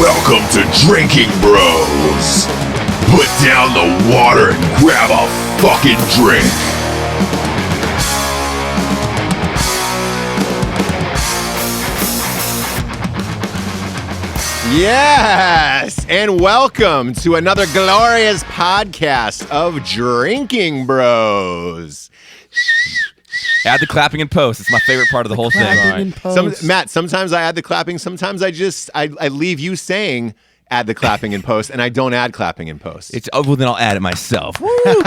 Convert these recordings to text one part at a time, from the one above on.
Welcome to Drinking Bros. Put down the water and grab a fucking drink. Yes, and welcome to another glorious podcast of Drinking Bros. Add the clapping in post. It's my favorite part of the whole thing. Matt, sometimes I add the clapping. Sometimes I leave you saying add the clapping in post, and I don't add clapping in post. Well, then I'll add it myself.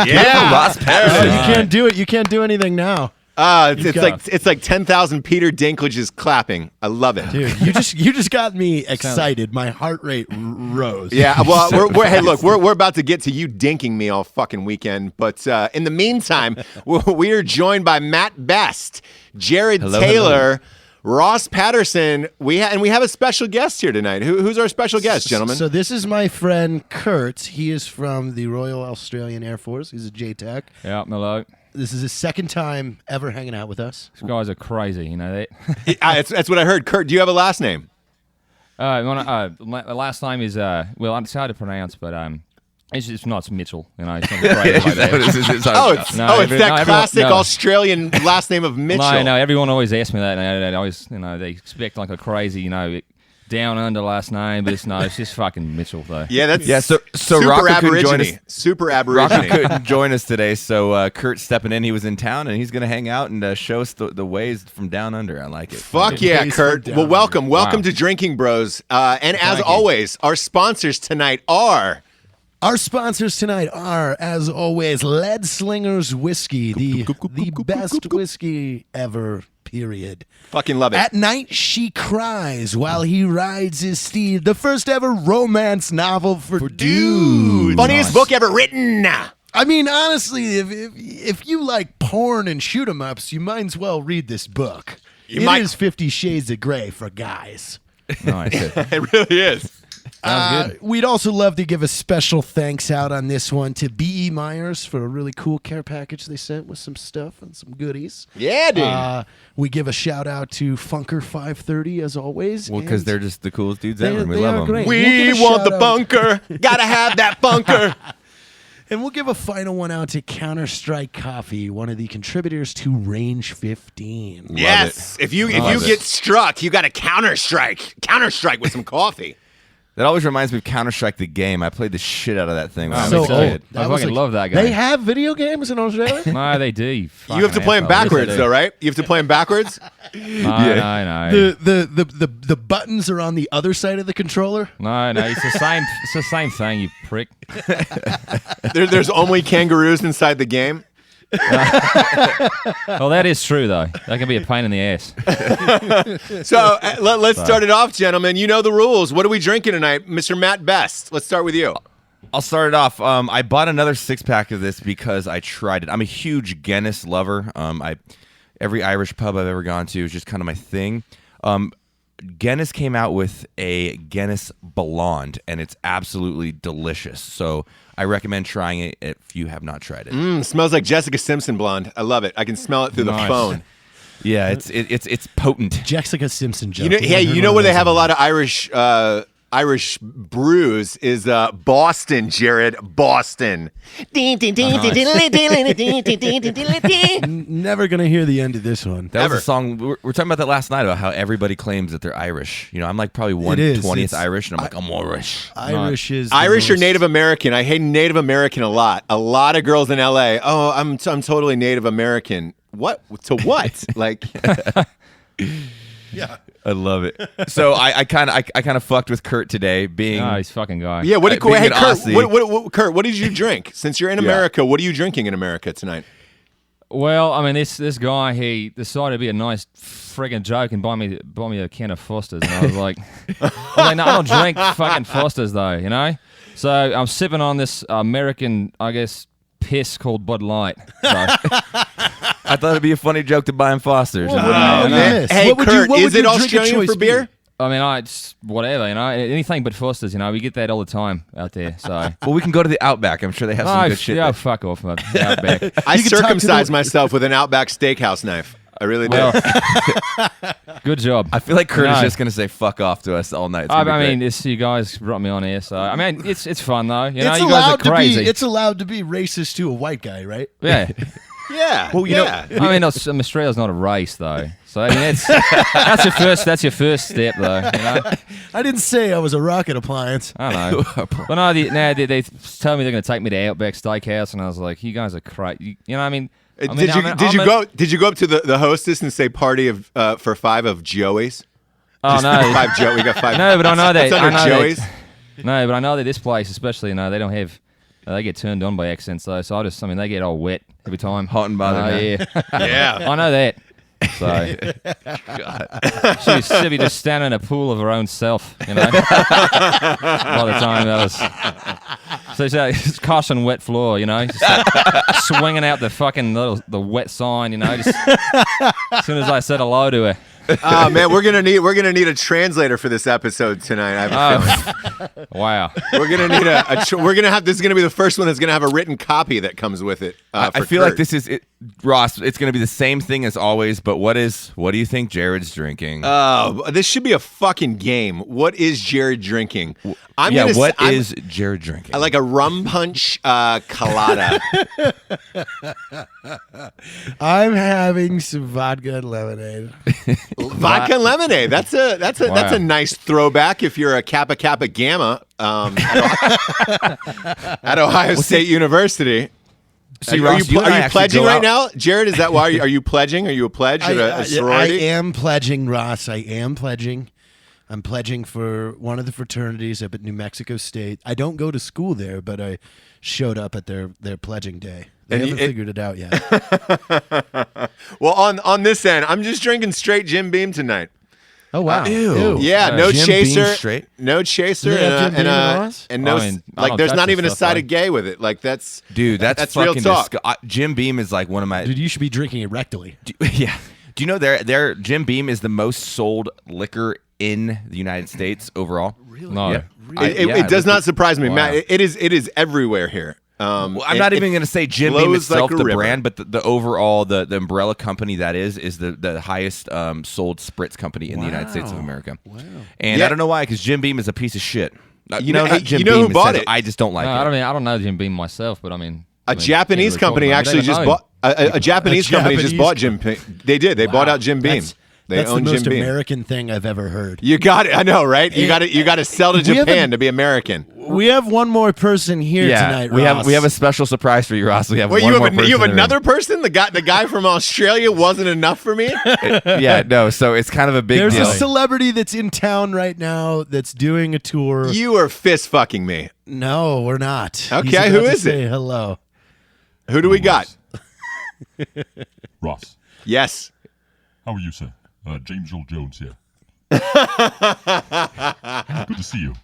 Yeah, Ross Patterson. You can't do it. You can't do anything now. It's like 10,000 Peter Dinklage's clapping. I love it, Dude, you just got me excited. My heart rate rose. Yeah, well, we're about to get to you dinking me all fucking weekend, but in the meantime, we are joined by Matt Best, Jared Taylor, Ross Patterson. We have a special guest here tonight. Who's our special guest, gentlemen? So this is my friend Kurt. He is from the Royal Australian Air Force. He's a JTAC. Yeah, hello. This is his second time ever hanging out with us. These guys are crazy, you know that. That's what I heard. Kurt, do you have a last name? Last name is it's hard to pronounce, but it's not Mitchell, you know. Something crazy like that. It's that classic Australian last name of Mitchell. No, everyone always asks me that, and they always, they expect like a crazy, down under last name, but it's just fucking Mitchell though. Yeah, So super Rocco couldn't Aborigine. join us. Super Aborigine. Rocco couldn't join us today, so Kurt's stepping in. He was in town, and he's going to hang out and show us the ways from down under. I like it. Fuck yeah, Kurt. Well, welcome to Drinking Bros. And as always, our sponsors tonight are. Our sponsors tonight are, as always, Lead Slingers Whiskey, the best whiskey ever. Period. Fucking love it. At night she cries while he rides his steed. The first ever romance novel for dudes. Funniest book ever written. I mean, honestly, if you like porn and shoot 'em ups, you might as well read this book. It is 50 Shades of Grey for guys. Nice. It really is. We'd also love to give a special thanks out on this one to B.E. Myers for a really cool care package they sent with some stuff and some goodies. Yeah, dude. We give a shout out to Funker 530 as always. Well, because they're just the coolest dudes ever. And we love them. Great. We want the bunker. Gotta have that bunker. And we'll give a final one out to Counter-Strike Coffee, one of the contributors to Range 15. Yes. If you get struck, you got to counter-strike. Counter-strike with some coffee. That always reminds me of Counter-Strike the game. I played the shit out of that thing when I was So a kid. I fucking love that guy. They have video games in Australia? No, they do. You have to play them backwards, though, right? You have to play them backwards? No. The buttons are on the other side of the controller? No, it's the same thing, you prick. There's only kangaroos inside the game? Well, that is true, though. That can be a pain in the ass. So let's start it off, gentlemen. You know the rules. What are we drinking tonight? Mr. Matt Best, let's start with you. I'll start it off. I bought another 6-pack of this because I tried it. I'm a huge Guinness lover. Every Irish pub I've ever gone to is just kind of my thing. Guinness came out with a Guinness Blonde, and it's absolutely delicious. So I recommend trying it if you have not tried it. Smells like Jessica Simpson blonde. I love it. I can smell it through the phone. Yeah, it's potent. Jessica Simpson joke. You know where they have a lot of Irish brews is Boston, Jared. Boston. Never going to hear the end of this one. That was a song. We were talking about that last night about how everybody claims that they're Irish. I'm like probably 1/20th Irish, and I'm like, I'm Irish. Irish or Native American. I hate Native American a lot. A lot of girls in LA. Oh, I'm totally Native American. What? To what? Like. Yeah. I love it. So I kind of fucked with Kurt today, being He's fucking guy. Yeah. Kurt? Kurt, what did you drink? Since you're in Yeah. America, what are you drinking in America tonight? Well, I mean, this guy, he decided to be a nice friggin' joke and buy me a can of Foster's, and I was like, no, I don't drink fucking Foster's though, So I'm sipping on this American, I guess, piss called Bud Light. So. I thought it'd be a funny joke to buy him Foster's. Hey, Kurt, is it Australian for beer? I mean, it's whatever, anything but Foster's, we get that all the time out there. So, well, we can go to the Outback. I'm sure they have some good shit. Yeah, there. fuck off, man. Outback. I circumcised myself with an Outback Steakhouse knife. I really do. Well, good job. I feel like Kurt is No. just gonna say "fuck off" to us all night. It's I gonna be mean, great. it's, you guys brought me on here, so I mean, it's fun though. You know, It's you guys are allowed to crazy. be. It's allowed to be racist to a white guy, right? Yeah. Yeah. Well, you know- yeah. I mean, Australia's not a race though, so I mean, that's your first step though. You know? I didn't say I was a rocket appliance. I don't know. But no, they told me they're going to take me to Outback Steakhouse, and I was like, you guys are crazy. You know, what I mean, Did you go up to the hostess and say party of for 5 of Joey's? Oh no, 5 Joe. We got 5. no, but I know that. It's under I know Joey's. No, but I know that this place, especially, you know, they don't have. They get turned on by accents though, so they get all wet every time. Hot and bothered, huh? Yeah, Yeah. I know that. So, she'd be just standing in a pool of her own self, you know. By the time that was, so it's caution wet floor, you know, just like swinging out the fucking the wet sign, you know. Just as soon as I said hello to her. Oh man, we're gonna need a translator for this episode tonight. I have a feeling. Wow. We're gonna need we're gonna have this is gonna be the first one that's gonna have a written copy that comes with it. I for feel like Kurt. this is it, Ross. It's going to be the same thing as always. But what do you think Jared's drinking? Oh, this should be a fucking game. What is Jared drinking? What is Jared drinking? I like a rum punch colada. I'm having some vodka and lemonade. Vodka and lemonade. That's a nice throwback if you're a Kappa Kappa Gamma at Ohio State University. See, are Ross, you and I actually pledging go right out- now, Jared? Is that why? Are you pledging? Are you a pledge at a sorority? I am pledging, Ross. I am pledging. I'm pledging for one of the fraternities up at New Mexico State. I don't go to school there, but I showed up at their pledging day. They And haven't figured it out yet. Well, on this end, I'm just drinking straight Jim Beam tonight. Oh wow! Ew. Yeah, no Jim chaser, Beam straight? no chaser, Do they have Jim Beam in Ross? and no I mean, I like. don't There's touch not this even a stuff, side buddy. of gay with it. Like that's Dude, real fucking talk. Jim Beam is like one of my. Dude, you should be drinking it rectally. Yeah. Do you know their Jim Beam is the most sold liquor in the United States overall? No. Yeah. It does not surprise me, Wow. Matt. It is everywhere here. Well, I'm not even going to say Jim Beam flows like itself, a the river. brand, but the overall, the umbrella company that is the highest sold spritz company in the United States of America. Wow. And Yeah. I don't know why, because Jim Beam is a piece of shit. You know- not Jim you know Beam who in bought sense of- it? I just don't like No, it. I don't know Jim Beam myself, but I mean, A Japanese company actually just bought a Japanese company just Japanese bought Jim Beam. They did. They bought out Jim Beam. They That's own the most Jim Beam. American thing I've ever heard. You got it. I know, right? You got it. You got to sell to We haven't- Japan to be American. We have one more person here tonight, we Ross. have a special surprise for you, Ross. We have Wait, one you more have person you have in the room. another person? The guy from Australia wasn't enough for me. Yeah, no. So it's kind of a big There's deal. a celebrity that's in town right now that's doing a tour. You are fist fucking me. No, we're not. Okay, He's about who to is it? say hello. Who do we got? Ross, Yes. how are you, sir? James Earl Jones here. Good to see you.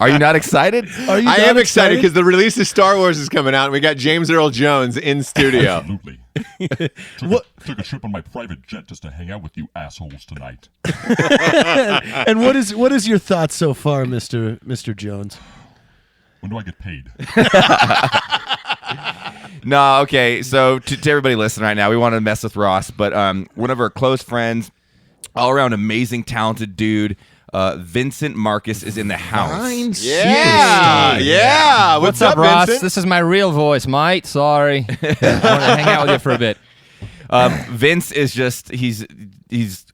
Are you not excited? Are you I not am excited because the release of Star Wars is coming out, and we got James Earl Jones in studio. Absolutely. Took a trip on my private jet just to hang out with you assholes tonight. And what is your thoughts so far, Mr. Jones? When do I get paid? No, okay. So to everybody listening right now, we want to mess with Ross, but one of our close friends, all around amazing, talented dude, Vincent Marcus is in the house. Yeah. What's up, Ross? Vincent? This is my real voice, mate. Sorry. I wanted to hang out with you for a bit. Vince is just he's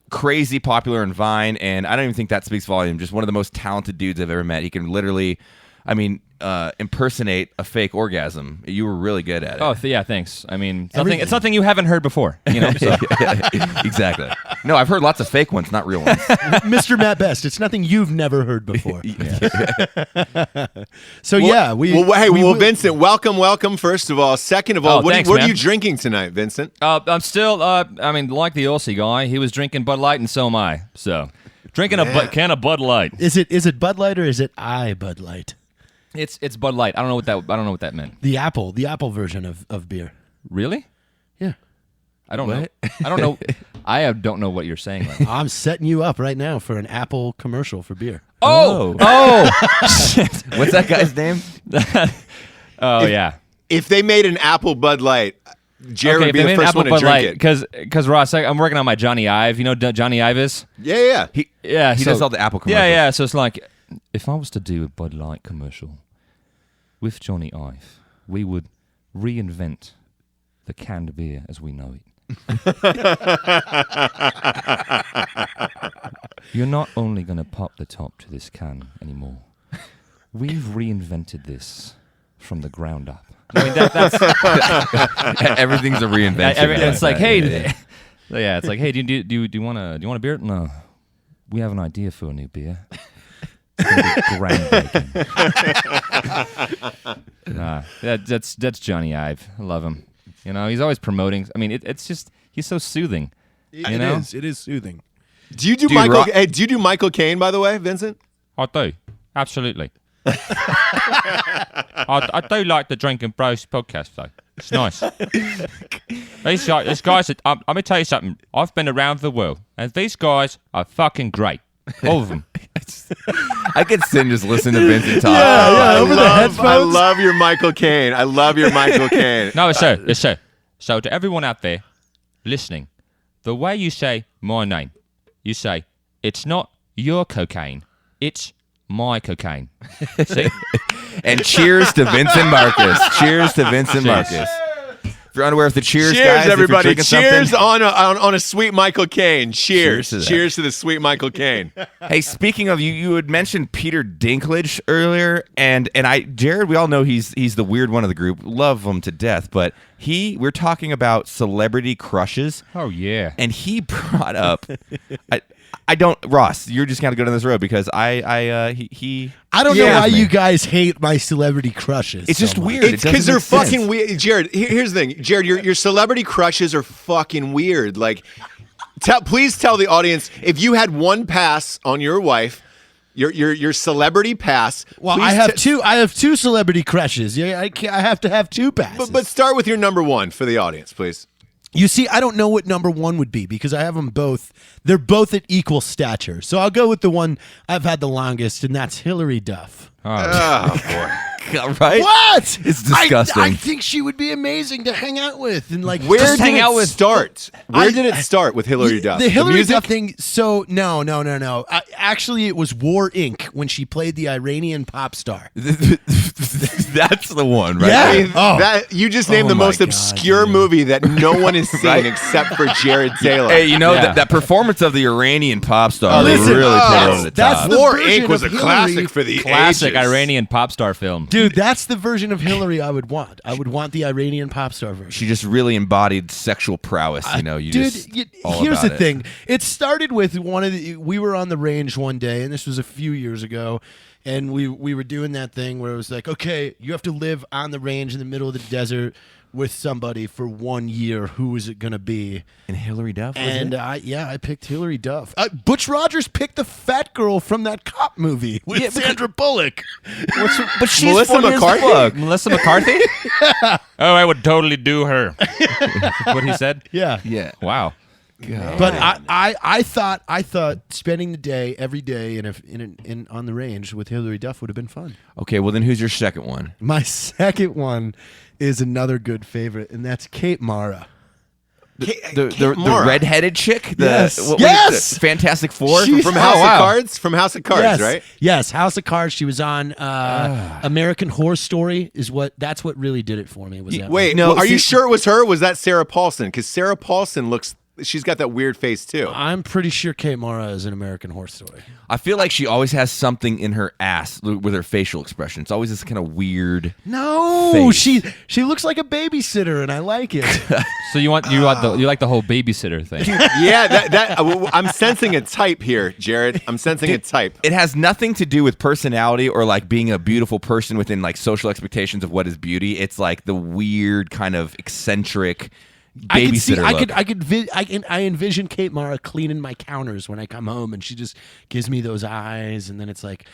crazy popular in Vine, and I don't even think that speaks volume. Just one of the most talented dudes I've ever met. He can literally, impersonate a fake orgasm. You were really good at it. Oh, yeah, thanks. I mean, it's something you haven't heard before, you know? So. Exactly. No, I've heard lots of fake ones, not real ones. Mr. Matt Best. It's nothing you've never heard before. So Vincent, welcome. First of all, second of all, Oh, thanks, what are man. you drinking tonight, Vincent? I'm still, like the Aussie guy, he was drinking Bud Light, and so am I. So, drinking a can of Bud Light. Is it Bud Light or is it Bud Light? It's Bud Light. I don't know what that meant. The apple version of beer. Really? Yeah. I don't know. I don't know. I don't know what you're saying right now. I'm setting you up right now for an Apple commercial for beer. Oh, shit. What's that guy's name? Oh, yeah. If they made an apple Bud Light, Jared would be the first one to drink it. Because Ross, I'm working on my Johnny Ive. You know who Johnny Ive is? Yeah. He So- does all the Apple commercials. Yeah. So it's like, if I was to do a Bud Light commercial with Johnny Ive, we would reinvent the canned beer as we know it. You're not only going to pop the top to this can anymore. We've reinvented this from the ground up. I mean, that's Everything's a reinvention. it's like, hey, yeah. it's like, hey, do you want a beer? No, we have an idea for a new beer. It's gonna be groundbreaking. Nah, that's Johnny Ive. I love him. You know, he's always promoting. I mean, it's just he's so soothing. It is soothing. Do you do Michael? Hey, do you do Michael Caine, by the way, Vincent? I do, absolutely. I do like the Drinkin Bros podcast though. It's nice. These guys. Let me tell you something. I've been around the world, and these guys are fucking great. All of them. I could sit and just listen to Vincent talk. I love your Michael Caine. I love your Michael Caine. No, it's so. So to everyone out there listening, the way you say my name, you say it's not your cocaine, it's my cocaine. See? And cheers to Vincent Marcus. Cheers to Vincent Marcus. If you're unaware of the cheers, Cheers, guys, everybody. If you're Cheers something, on a sweet Michael Caine. Cheers. Cheers to that. Cheers to the sweet Michael Caine. Hey, speaking of you had mentioned Peter Dinklage earlier, and Jared, we all know he's the weird one of the group. Love him to death, but we're talking about celebrity crushes. Oh yeah. And he brought up Ross, you're just gonna go down this road because I don't know why you guys hate my celebrity crushes. It's so just much. weird. It's because they're fucking weird. Jared, here's the thing. Jared, your celebrity crushes are fucking weird. Like, please tell the audience, if you had one pass on your wife, your celebrity pass. Well, I have two. I have two celebrity crushes. Yeah, I have to have two passes. But start with your number one for the audience, please. You see, I don't know what number one would be because I have them both. They're both at equal stature. So I'll go with the one I've had the longest, and that's Hillary Duff. Oh, boy. Right? What? It's disgusting. I think she would be amazing to hang out with, and like Where just did hang out it with. start? Where did it start with Hillary Duff? The Hillary music? Duff thing. So no. Actually, it was War Inc. when she played the Iranian pop star. That's the one, right? Yeah. I mean, that you just named the my most God, obscure dude. movie that no one has seen except for Jared Taylor. Hey, you know Yeah. that performance of the Iranian pop star Listen, really put it over the that's top. the War version Inc. was a of Hillary- classic for the Classic ages. Iranian pop star film. Dude, that's the version of Hillary I would want. I would want the Iranian pop star version. She just really embodied sexual prowess. You know, you Dude, just all here's about the it. thing. It started with we were on the range one day, and this was a few years ago, and we were doing that thing where it was like, okay, you have to live on the range in the middle of the desert with somebody for 1 year. Who is it going to be? And Hillary Duff was And it? I picked Hillary Duff. Butch Rogers picked the fat girl from that cop movie with Sandra Bullock. But she's Melissa funny as McCarthy? fuck. Melissa McCarthy? Oh, I would totally do her. What he said? Yeah. Yeah. Wow. But I thought spending the day every day in on the range with Hillary Duff would have been fun. Okay, well then who's your second one? My second one is another good favorite, and that's Kate Mara. The redheaded chick? Yes. What was it? Yes! The Fantastic Four? She's- From Oh, House wow. of Cards? From House of Cards, Yes, right? Yes, House of Cards. She was on American Horror Story. That's what really did it for me. Was that Wait, No, are you see- sure it was her? Or was that Sarah Paulson? Because Sarah Paulson she's got that weird face too. I'm pretty sure Kate Mara is an American Horror Story. I feel like she always has something in her ass with her facial expression. It's always this kind of weird. No, Face. she looks like a babysitter, and I like it. So you like the whole babysitter thing? Yeah, I'm sensing a type here, Jared. I'm sensing a type. It has nothing to do with personality or like being a beautiful person within like social expectations of what is beauty. It's like the weird kind of eccentric babysitter look. I envision Kate Mara cleaning my counters when I come home, and she just gives me those eyes, and then it's like,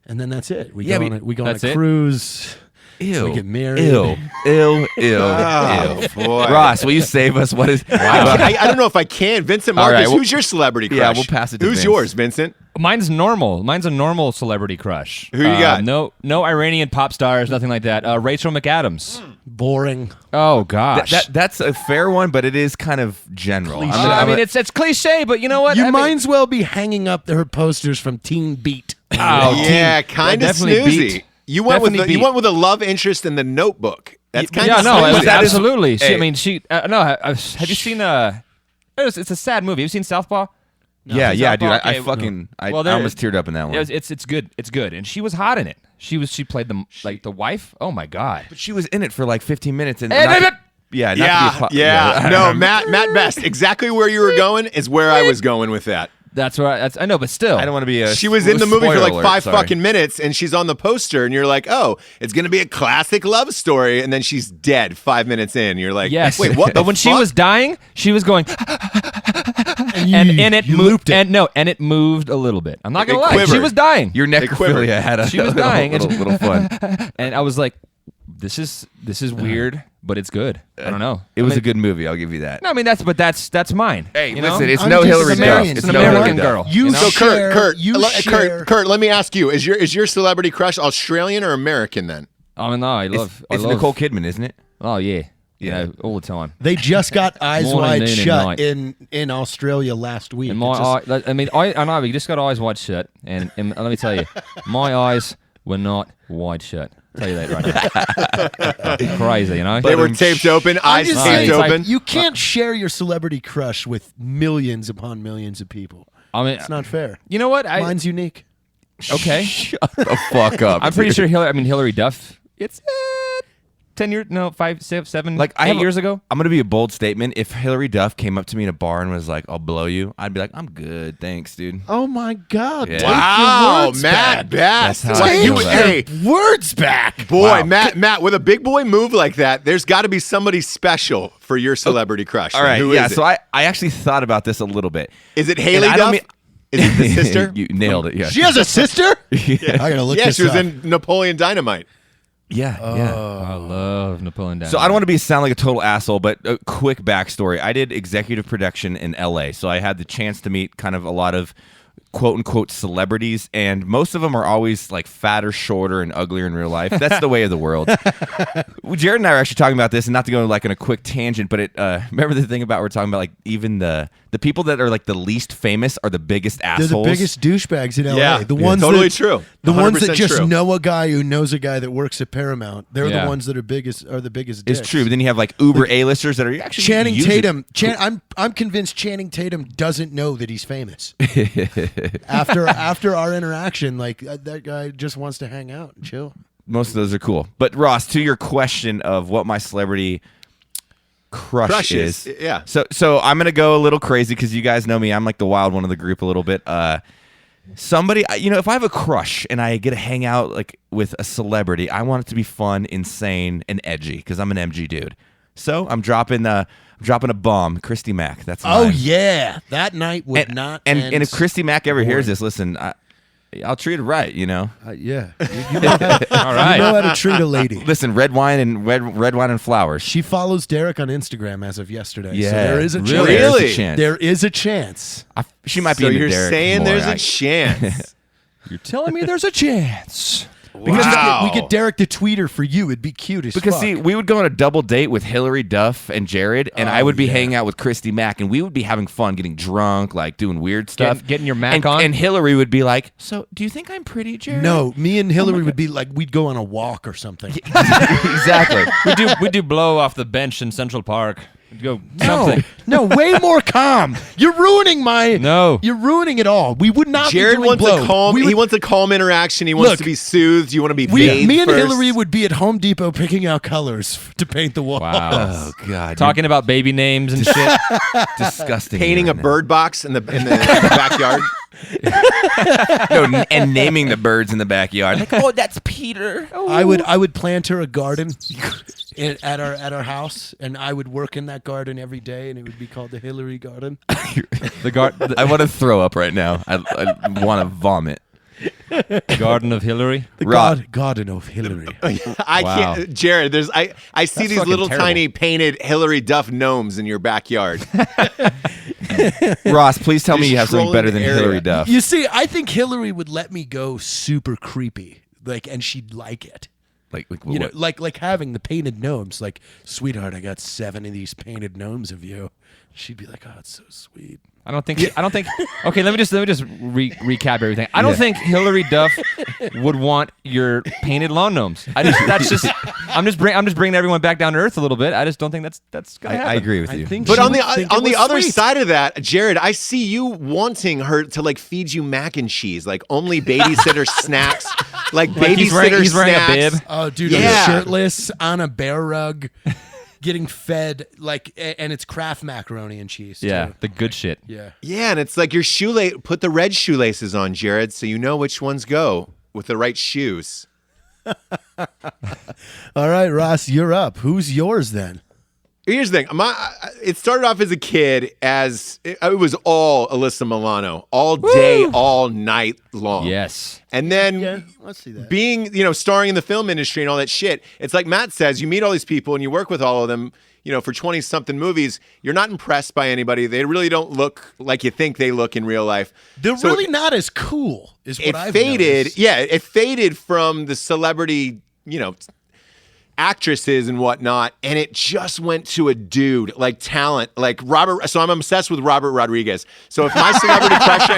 and then that's it. We go on that's a it? cruise. Ew. We get married. Ew. Oh, boy. Ross, will you save us? What is? I don't know if I can. Vincent All Marcus, right, well- who's your celebrity crush? Yeah, we'll pass it to Who's Vince. yours, Vincent? Mine's normal. Mine's a normal celebrity crush. Who you got? No Iranian pop stars, nothing like that. Rachel McAdams. Boring. Oh gosh. That's a fair one, but it is kind of general. I mean, it's cliche, but you know what? You might as well be hanging up her posters from Teen Beat. Oh, yeah, kind of definitely snoozy. beat. You went with Definitely you beat. went with a love interest in The Notebook. That's kind Yeah, of no, snoozy. absolutely. Hey. She. No, have you seen? It's a sad movie. Have you seen Southpaw? yeah, dude. Okay, I well, there- almost teared up in that one. Yeah, it's good. It's good, and she was hot in it. She played the wife. Oh my god. But she was in it for like 15 minutes. And Hey, not- baby! yeah, not to be Yeah. No, Matt Best. Exactly where you were going is where I was going with that. That's right. I know, but still, I don't want to be a. She was in the movie for like spoiler 5 alert, sorry. fucking minutes, and she's on the poster, and you're like, oh, it's gonna be a classic love story, and then she's dead 5 minutes in. You're like, Yes. wait, what? But when she was dying, she was going, and it you moved, looped it. and it moved a little bit. I'm not gonna It lie, she quivered. was dying, Your quivered. necrophilia had a She was dying, and little fun. and I was like, this is weird, but it's good. I don't know. It was a good movie. I'll give you that. No, I mean that's mine. Hey, you know? listen, it's I'm no just Hillary Duff. American. It's an no American Hillary girl. Duff. You So share, Kurt, let me ask you: is your celebrity crush Australian or American? Then I mean, no, I love. It's I love, Nicole Kidman, isn't it? Oh yeah, Yeah. you know, all the time. They just got Eyes Morning, Wide noon, and Shut night. in Australia last week. And It just- I know, we just got eyes wide shut, and let me tell you, my eyes were not wide shut. I'll tell you that right now. Crazy, you know. they were taped open, I'm eyes just taped saying, it's like open. you can't share your celebrity crush with millions upon millions of people. I mean, It's not fair. you know what? Mine's unique. Okay. Shut the fuck up. I'm pretty dude. sure Hillary Duff. It's 10 years, no, 5, 6, 7, Like 8 years ago. I'm gonna be a bold statement. If Hillary Duff came up to me in a bar and was like, "I'll blow you," I'd be like, "I'm good, thanks, dude." Oh my God! Yeah. Take your Wow, words Matt back. Best. That's how I Wow, feel you- about it. hey, Words back. boy, Wow. Matt, with a big boy move like that, there's got to be somebody special for your celebrity crush. All right, Who yeah. is it? So I actually thought about this a little bit. Is it Haley I don't Duff? mean- Is it the sister? You nailed it. Yeah. She has a sister. I gotta look Yeah, this she was up. in Napoleon Dynamite. Yeah. I love Napoleon Dynamite. So I don't want to sound like a total asshole, but a quick backstory. I did executive production in LA, so I had the chance to meet kind of a lot of quote unquote celebrities, and most of them are always like fatter, shorter, and uglier in real life. That's the way of the world. Jared and I are actually talking about this, and not to go like on a quick tangent, but remember the thing about we're talking about like even the people that are like the least famous are the biggest They're assholes. the biggest douchebags in LA. Yeah, the yeah, ones totally that, true. The ones 100% that just true. know a guy who knows a guy that works at Paramount. They're Yeah. the ones that are the biggest. It's dicks. true, but then you have like Uber A-listers that are actually Channing using- Tatum. I'm convinced Channing Tatum doesn't know that he's famous. after our interaction, like that guy just wants to hang out and chill. Most of those are cool. But Ross, to your question of what my celebrity crush is. Yeah. So I'm gonna go a little crazy because you guys know me. I'm like the wild one of the group a little bit. Somebody, if I have a crush and I get to hang out like with a celebrity, I want it to be fun, insane, and edgy because I'm an MG dude. So I'm dropping a bomb, Christy Mack. That's Oh mine. yeah, that night would not. And end. if Christy Mack ever hears this, listen, I'll treat her right. yeah, you know, All you right. know how to treat a lady. Listen, red wine and flowers. She follows Derek on Instagram as of yesterday. Yeah, so there is a really? chance. There's a Really? chance. There is a chance. She might be So into you're Derek saying more. there's a I- chance. You're telling me there's a chance. We get Derek to tweet her for you. It'd be cute as Because fuck. see, we would go on a double date with Hillary Duff and Jared, and I would be hanging out with Christy Mack, and we would be having fun, getting drunk, like doing weird stuff. Getting your Mac and, on? And Hillary would be like, "So, do you think I'm pretty, Jared?" No, me and Hillary would be like, we'd go on a walk or something. exactly. We do blow off the bench in Central Park. We'd go something. No, way more calm. You're ruining No. You're ruining it all. We would not Jared be doing wants blow. a calm. We would- He wants a calm interaction. He wants Look, to be soothed. You want to be me bathed and first. Hillary would be at Home Depot picking out colors to paint the wall. Wow. Oh God, Talking about baby names and shit. you're disgusting. painting a right now. bird box in the backyard. No, and naming the birds in the backyard. Like, oh, that's Peter. Oh. I would plant her a garden at our house, and I would work in that garden every day, and it would be called the Hillary Garden. I want to throw up right now. I want to vomit. Garden of Hillary. The Rob. Garden of Hillary. I Wow. can't, Jared. I see That's these fucking little terrible. tiny painted Hillary Duff gnomes in your backyard. Ross, please tell me Just you have something trolling better the than area. Hillary Duff. You see, I think Hillary would let me go super creepy, and she'd like it. Like You know, what? like having the painted gnomes. Like, sweetheart, I got 7 of these painted gnomes of you. She'd be like, oh, it's so sweet. I don't think. Okay, let me just recap everything. I don't think Hillary Duff would want your painted lawn gnomes. I'm just bringing everyone back down to earth a little bit. I just don't think that's gonna happen. I agree with you. think But she on would think the it was other sweet. side of that, Jared, I see you wanting her to like feed you mac and cheese, like only babysitter snacks, like babysitter he's wearing a snacks. bib. Oh, dude, Yeah. I'm shirtless on a bear rug, getting fed and it's Kraft macaroni and cheese. Yeah, too. the good shit. Yeah. Yeah, and it's like your shoelace. Put the red shoelaces on, Jared, so you know which ones go with the right shoes. All right, Ross, you're up. Who's yours then? Here's the thing. It started off as a kid as it was all Alyssa Milano, all day, all night long. Yes. And then Let's see that. being, starring in the film industry and all that shit, it's like Matt says, you meet all these people and you work with all of them, for 20-something movies. You're not impressed by anybody. They really don't look like you think they look in real life. They're So really not as cool, is what it I've faded. noticed. Yeah, it faded from the celebrity, actresses and whatnot, and it just went to a dude, like talent, like Robert. So I'm obsessed with Robert Rodriguez. So if my celebrity crush right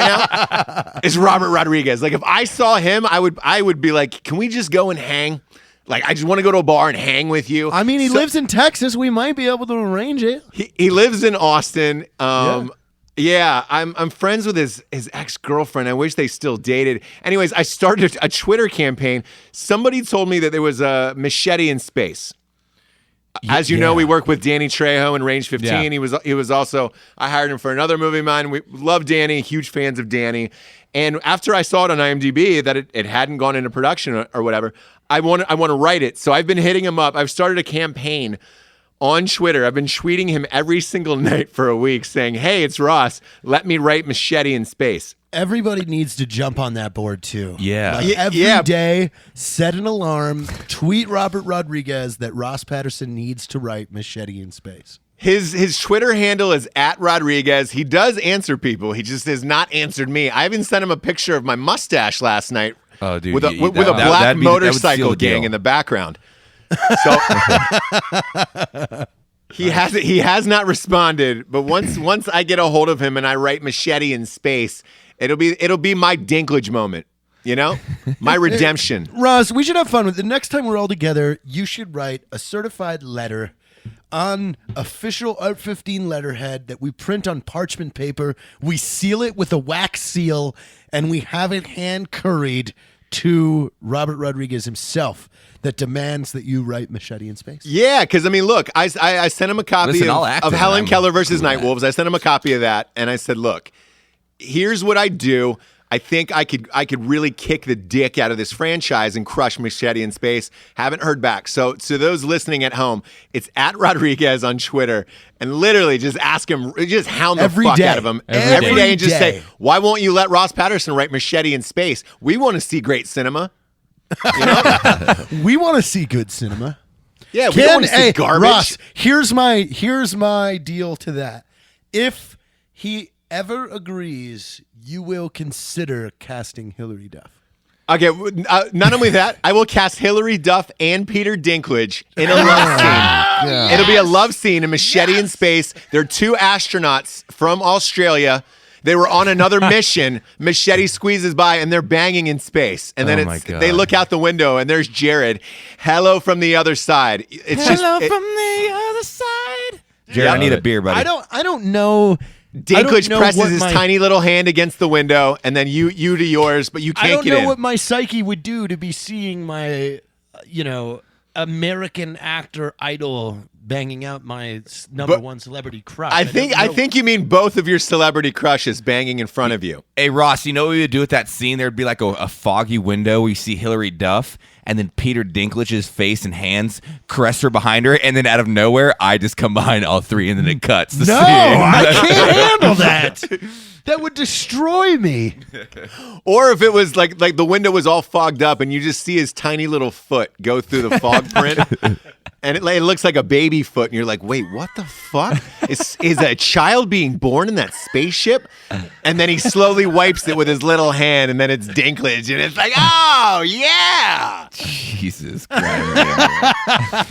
now is Robert Rodriguez, like if I saw him, I would be like, can we just go and hang? Like I just want to go to a bar and hang with you. I mean, he lives in Texas. We might be able to arrange it. He lives in Austin. Yeah, I'm friends with his ex-girlfriend. I wish they still dated. Anyways, I started a Twitter campaign. Somebody told me that there was a machete in space. As you know, we work with Danny Trejo in Range 15. Yeah. He was also, I hired him for another movie of mine. We love Danny, huge fans of Danny. And after I saw it on IMDb that it hadn't gone into production or whatever, I want to write it. So I've been hitting him up. I've started a campaign on Twitter. I've been tweeting him every single night for a week saying, hey, it's Ross. Let me write machete in space. Everybody needs to jump on that board too. Yeah. Like every Yeah. day, set an alarm, tweet Robert Rodriguez that Ross Patterson needs to write Machete in Space. His Twitter handle is @Rodriguez. He does answer people. He just has not answered me. I even sent him a picture of my mustache last night. Oh, dude, with a that- black that'd be- that would seal motorcycle the deal. gang in the background. So he has not responded. But once I get a hold of him and I write machete in space, it'll be my Dinklage moment. My redemption. Ross, we should have fun with it. The next time we're all together, you should write a certified letter on official Art 15 letterhead that we print on parchment paper. We seal it with a wax seal, and we have it hand curried to Robert Rodriguez himself that demands that you write Machete in Space. Yeah, because look, I sent him a copy Listen, I'll act of it. Helen I'm Keller versus cool with that. Nightwolves. I sent him a copy of that, and I said, look, here's what I do. I think I could really kick the dick out of this franchise and crush Machete in Space. Haven't heard back. So to those listening at home, it's @Rodriguez on Twitter, and literally just ask him, just hound the Every fuck day. out of him Every day and just day. say, why won't you let Ross Patterson write Machete in Space? We want to see great cinema. We want to see good cinema. Yeah, we don't want to see hey, garbage. Ross, here's my deal to that. If he ever agrees, you will consider casting Hillary Duff. Okay, not only that, I will cast Hillary Duff and Peter Dinklage in a love scene. It'll be a love scene in Machete in Space. They're 2 astronauts from Australia. They were on another mission. Machete squeezes by, and they're banging in space. And then Oh my God. they look out the window, and there's Jared. Hello from the other side. It's Hello just from the other side. Jared, I need a beer, buddy. I don't know. Dinklage presses what his my- tiny little hand against the window, and then you to yours, but you I can't don't get know in. what my psyche would do to be seeing my, American actor idol banging out my number But one celebrity crush. I don't know. think you mean both of your celebrity crushes banging in front of you. Hey, Ross, you know what we would do with that scene? There'd be like a foggy window where you see Hillary Duff, and then Peter Dinklage's face and hands caress her behind her, and then out of nowhere, I just come behind all 3, and then it cuts. The No, scene. I can't handle that. That would destroy me. Or if it was like the window was all fogged up and you just see his tiny little foot go through the fog print. And it looks like a baby foot, and you're like, wait, what the fuck? Is a child being born in that spaceship? And then he slowly wipes it with his little hand, and then it's Dinklage, and it's like, oh, yeah! Jesus Christ.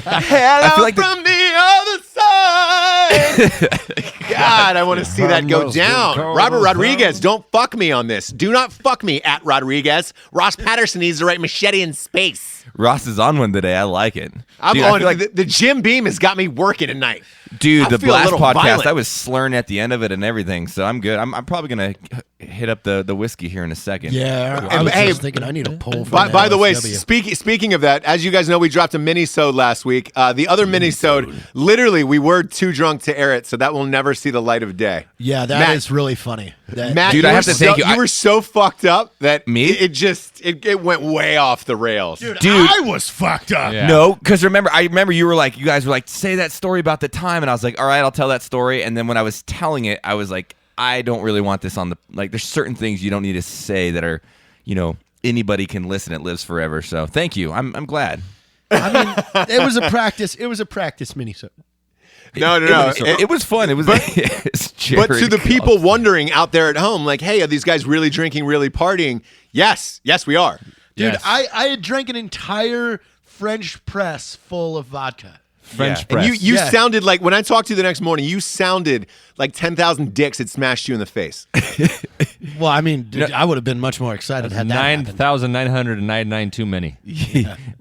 Hello feel like from the other side! God, I want to see that go down. Robert Rodriguez, don't fuck me on this. Do not fuck me at Rodriguez. Ross Patterson needs to write Machete in Space. Ross is on one today. I like it. I'm Dude, on. I feel like, The Jim Beam has got me working tonight. dude, I the feel a Blast little podcast, violent. I was slurring at the end of it and everything, so I'm good. I'm probably going to hit up the whiskey here in a second. Yeah, I was Hey, just thinking I need a pull from By the way, LSW. speaking of that, as you guys know, we dropped a mini-sode last week. The other mini-sode, literally, we were too drunk to air it, so that will never see the light of day. Yeah, that is really funny. Matt, Dude, you I were have to thank you. You were so fucked up that Me? it went way off the rails. Dude, Dude. I was fucked up. Yeah. No, because I remember you guys were like, say that story about the time, and I was like, all right, I'll tell that story. And then when I was telling it, I was like, I don't really want this on the, like, there's certain things you don't need to say that are, anybody can listen. It lives forever. So thank you. I'm glad. I mean, it was a practice. It was a practice mini-sode. No. It was fun. It was. But to the people wondering out there at home, like, hey, are these guys really drinking, really partying? Yes, we are. Dude, Yes. I had drank an entire French press full of vodka. French Yeah. press. And you Yeah. sounded like, when I talked to you the next morning, you sounded like 10,000 dicks had smashed you in the face. Well, I mean, dude, I would have been much more excited had that happened. 9,999 too many.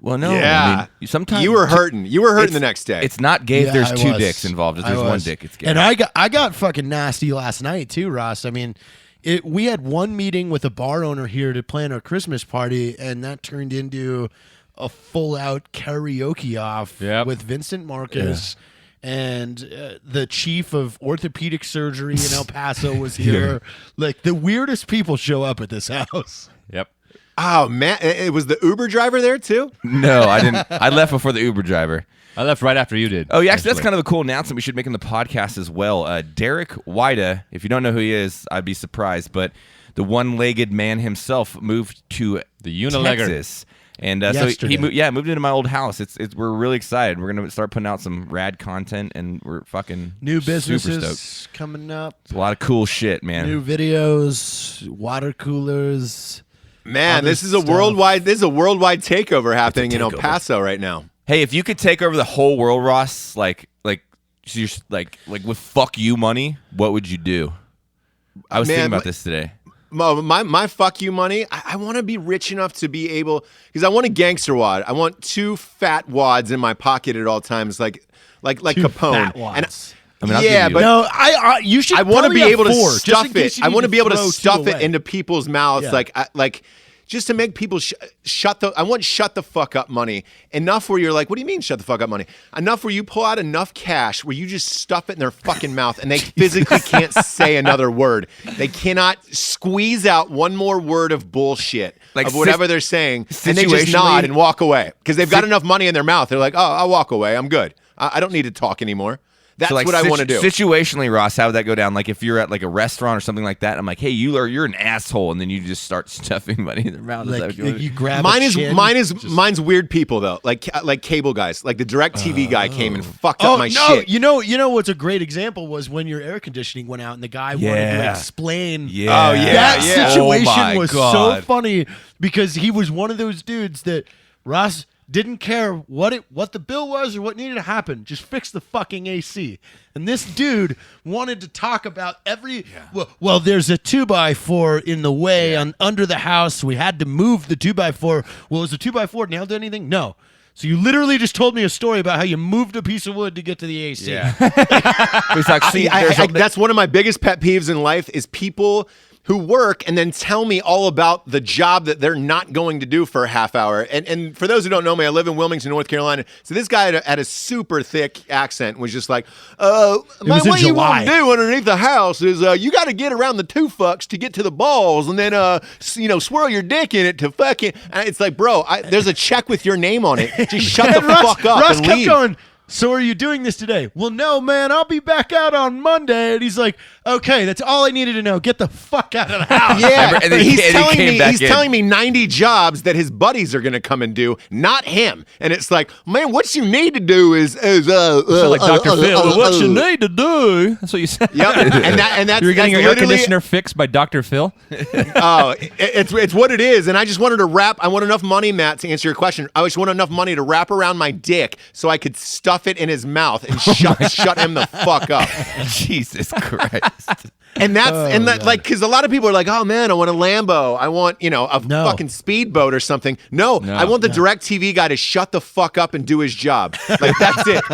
Well, no. Yeah. I mean, sometimes You were hurting. You were hurting the next day. It's not gay if Yeah, there's I two was. dicks involved. If I there's one was. dick, it's gay. And I got fucking nasty last night too, Ross. I mean, we had one meeting with a bar owner here to plan our Christmas party, and that turned into a full-out karaoke off with Vincent Marcus. And the chief of orthopedic surgery in El Paso was here. Like, the weirdest people show up at this house. Yep. Oh, man. It was the Uber driver there, too? No, I didn't. I left before the Uber driver. I left right after you did. Oh, yeah, actually, that's kind of a cool announcement we should make in the podcast as well. Derek Wida, if you don't know who he is, I'd be surprised, but the one-legged man himself moved to The unilegger. Texas. And so Yesterday. he moved into my old house. We're really excited. We're gonna start putting out some rad content, and we're fucking New super businesses stoked. coming up. It's a lot of cool shit, man. New videos, water coolers. Man, Other this is a stuff. worldwide takeover happening in El takeover. Paso right now. Hey, if you could take over the whole world, Ross, like with fuck you money, what would you do? I was Man, thinking about this today. My fuck you money, I want to be rich enough to be able, because I want a gangster wad. I want 2 fat wads in my pocket at all times, like Capone. Fat And wads. I mean, I'll yeah, give you but No, you should. I want to probably be have able to 4, just in stuff case it. you I need want to be able to throw 2 stuff it away. into people's mouths, Yeah. just to make people shut the. I want shut the fuck up money enough where you're like, what do you mean shut the fuck up money? Enough where you pull out enough cash where you just stuff it in their fucking mouth and they physically can't say another word. They cannot squeeze out one more word of bullshit Like of whatever they're saying, and they just nod and walk away because they've got enough money in their mouth. They're like, oh, I'll walk away. I'm good. I don't need to talk anymore. That's So, like, what I want to do. Situationally, Ross, how would that go down? Like if you're at like a restaurant or something like that, I'm like, hey, you're an asshole, and then you just start stuffing money in their mouth. Is that Like, what you want to you do? grab Mine's weird people though, like cable guys, like the DirecTV guy came and fucked Oh up my no! shit. You know what's a great example was when your air conditioning went out and the guy wanted to Yeah. explain. Yeah. Oh, yeah. That yeah. situation Oh, my was God. so funny because he was one of those dudes that Ross didn't care what the bill was or what needed to happen. Just fix the fucking AC. And this dude wanted to talk about well, there's a 2x4 in the way under the house. We had to move the 2x4. Well, is the 2x4 nailed to anything? No. So you literally just told me a story about how you moved a piece of wood to get to the AC. Yeah. It's like, see, That's one of my biggest pet peeves in life is people who work and then tell me all about the job that they're not going to do for a half hour. And for those who don't know me, I live in Wilmington, North Carolina. So this guy had a super thick accent, was just like, was in what you July. want to do underneath the house is you got to get around the 2 fucks to get to the balls and then, swirl your dick in it to fucking. And it's like, bro, there's a check with your name on it. Just shut the fuck up Russ and kept leave. going, so are you doing this today? Well, no, man, I'll be back out on Monday. And he's like, okay, that's all I needed to know. Get the fuck out of the house. Yeah, And then he's he telling came me back he's in. telling me 90 jobs that his buddies are going to come and do, not him. And it's like, man, what you need to do is like Dr. Phil. What you need to do. That's what you said. Yep, and that's You're getting your air literally- conditioner fixed by Dr. Phil. Oh, it's what it is. And I just wanted to wrap. I want enough money, Matt, to answer your question. I just want enough money to wrap around my dick so I could stuff it in his mouth and shut him the fuck up. Jesus Christ. And that's like, because a lot of people are like, oh man, I want a Lambo. I want, a fucking speedboat or something. No, I want the DirecTV guy to shut the fuck up and do his job. Like, that's it.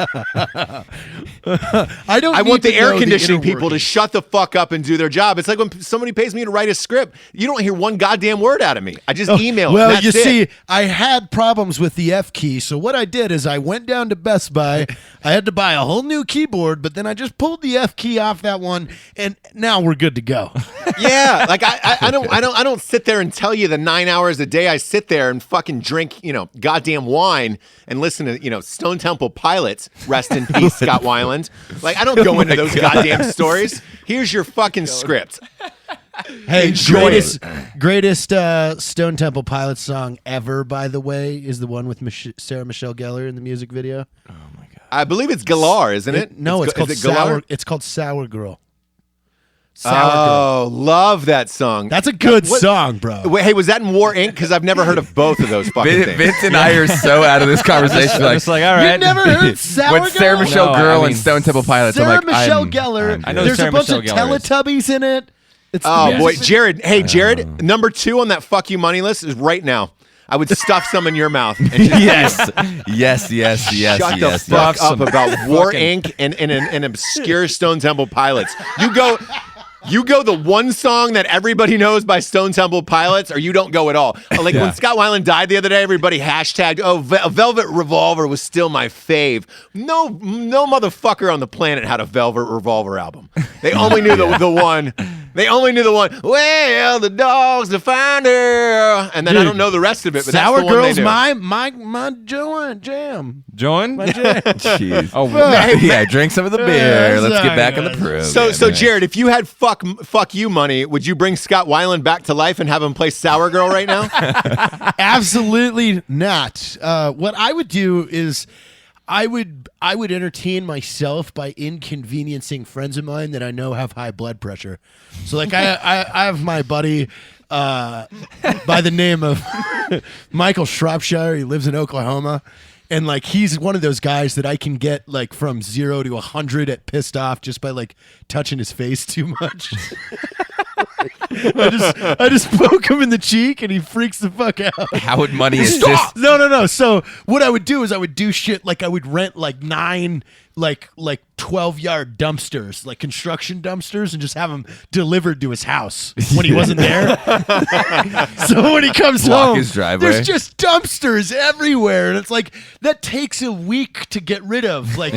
I want the air conditioning people to shut the fuck up and do their job. It's like when somebody pays me to write a script, you don't hear one goddamn word out of me. I just email it. Well, That's you it. see, I had problems with the F key, so what I did is I went down to Best Buy. I had to buy a whole new keyboard, but then I just pulled the F key off that one, and now we're good to go. Yeah, like I don't sit there and tell you the 9 hours a day I sit there and fucking drink, goddamn wine and listen to, Stone Temple Pilots, rest in peace, Scott Weiland. Like, I don't go into those goddamn stories. Here's your fucking script. Hey, Enjoy greatest Stone Temple Pilots song ever, by the way, is the one with Sarah Michelle Gellar in the music video. Oh my God. I believe it's Galar, isn't it? No, it's called is it Galar? Sour. It's called Sour Girl. Oh, love that song. That's a good What- song, bro. Wait, hey, was that in War Inc? Because I've never heard of both of those fucking things. Vince and I are so out of this conversation. I'm just like, all right. You never heard Sour when Girl? Sarah Michelle No, Girl I mean, and Stone Temple Pilots, Sarah I'm like, Michelle Gellar. I know There's Sarah a bunch Michelle of Gellar is. Teletubbies in it. It's Oh, the boy. best. Jared. Hey, Jared, number 2 on that fuck you money list is right now. I would stuff some in your mouth. And just yes. shut the fuck up about War Inc. and an obscure Stone Temple Pilots. You go the one song that everybody knows by Stone Temple Pilots, or you don't go at all. Like when Scott Weiland died the other day, everybody hashtagged, Velvet Revolver was still my fave. No motherfucker on the planet had a Velvet Revolver album. They only knew the one. They only knew the one. Well, the dog's to find her, and then I don't know the rest of it. But Sour that's the one Girl's they knew. my jam. Join? Jeez. Oh, Yeah, drink some of the beer. Let's get back on the program. So Jared, if you had fuck you money, would you bring Scott Weiland back to life and have him play Sour Girl right now? Absolutely not. What I would do is I would entertain myself by inconveniencing friends of mine that I know have high blood pressure. So like I have my buddy by the name of Michael Shropshire. He lives in Oklahoma. And like he's one of those guys that I can get like from 0 to 100 at pissed off just by like touching his face too much. I just poke him in the cheek and he freaks the fuck out. How would money assist? No. So what I would do is I would do shit like I would rent like 9 like 12-yard dumpsters, like construction dumpsters, and just have them delivered to his house when he wasn't there. So when he comes Block home, his driveway. there's just dumpsters everywhere, and it's like that takes a week to get rid of, like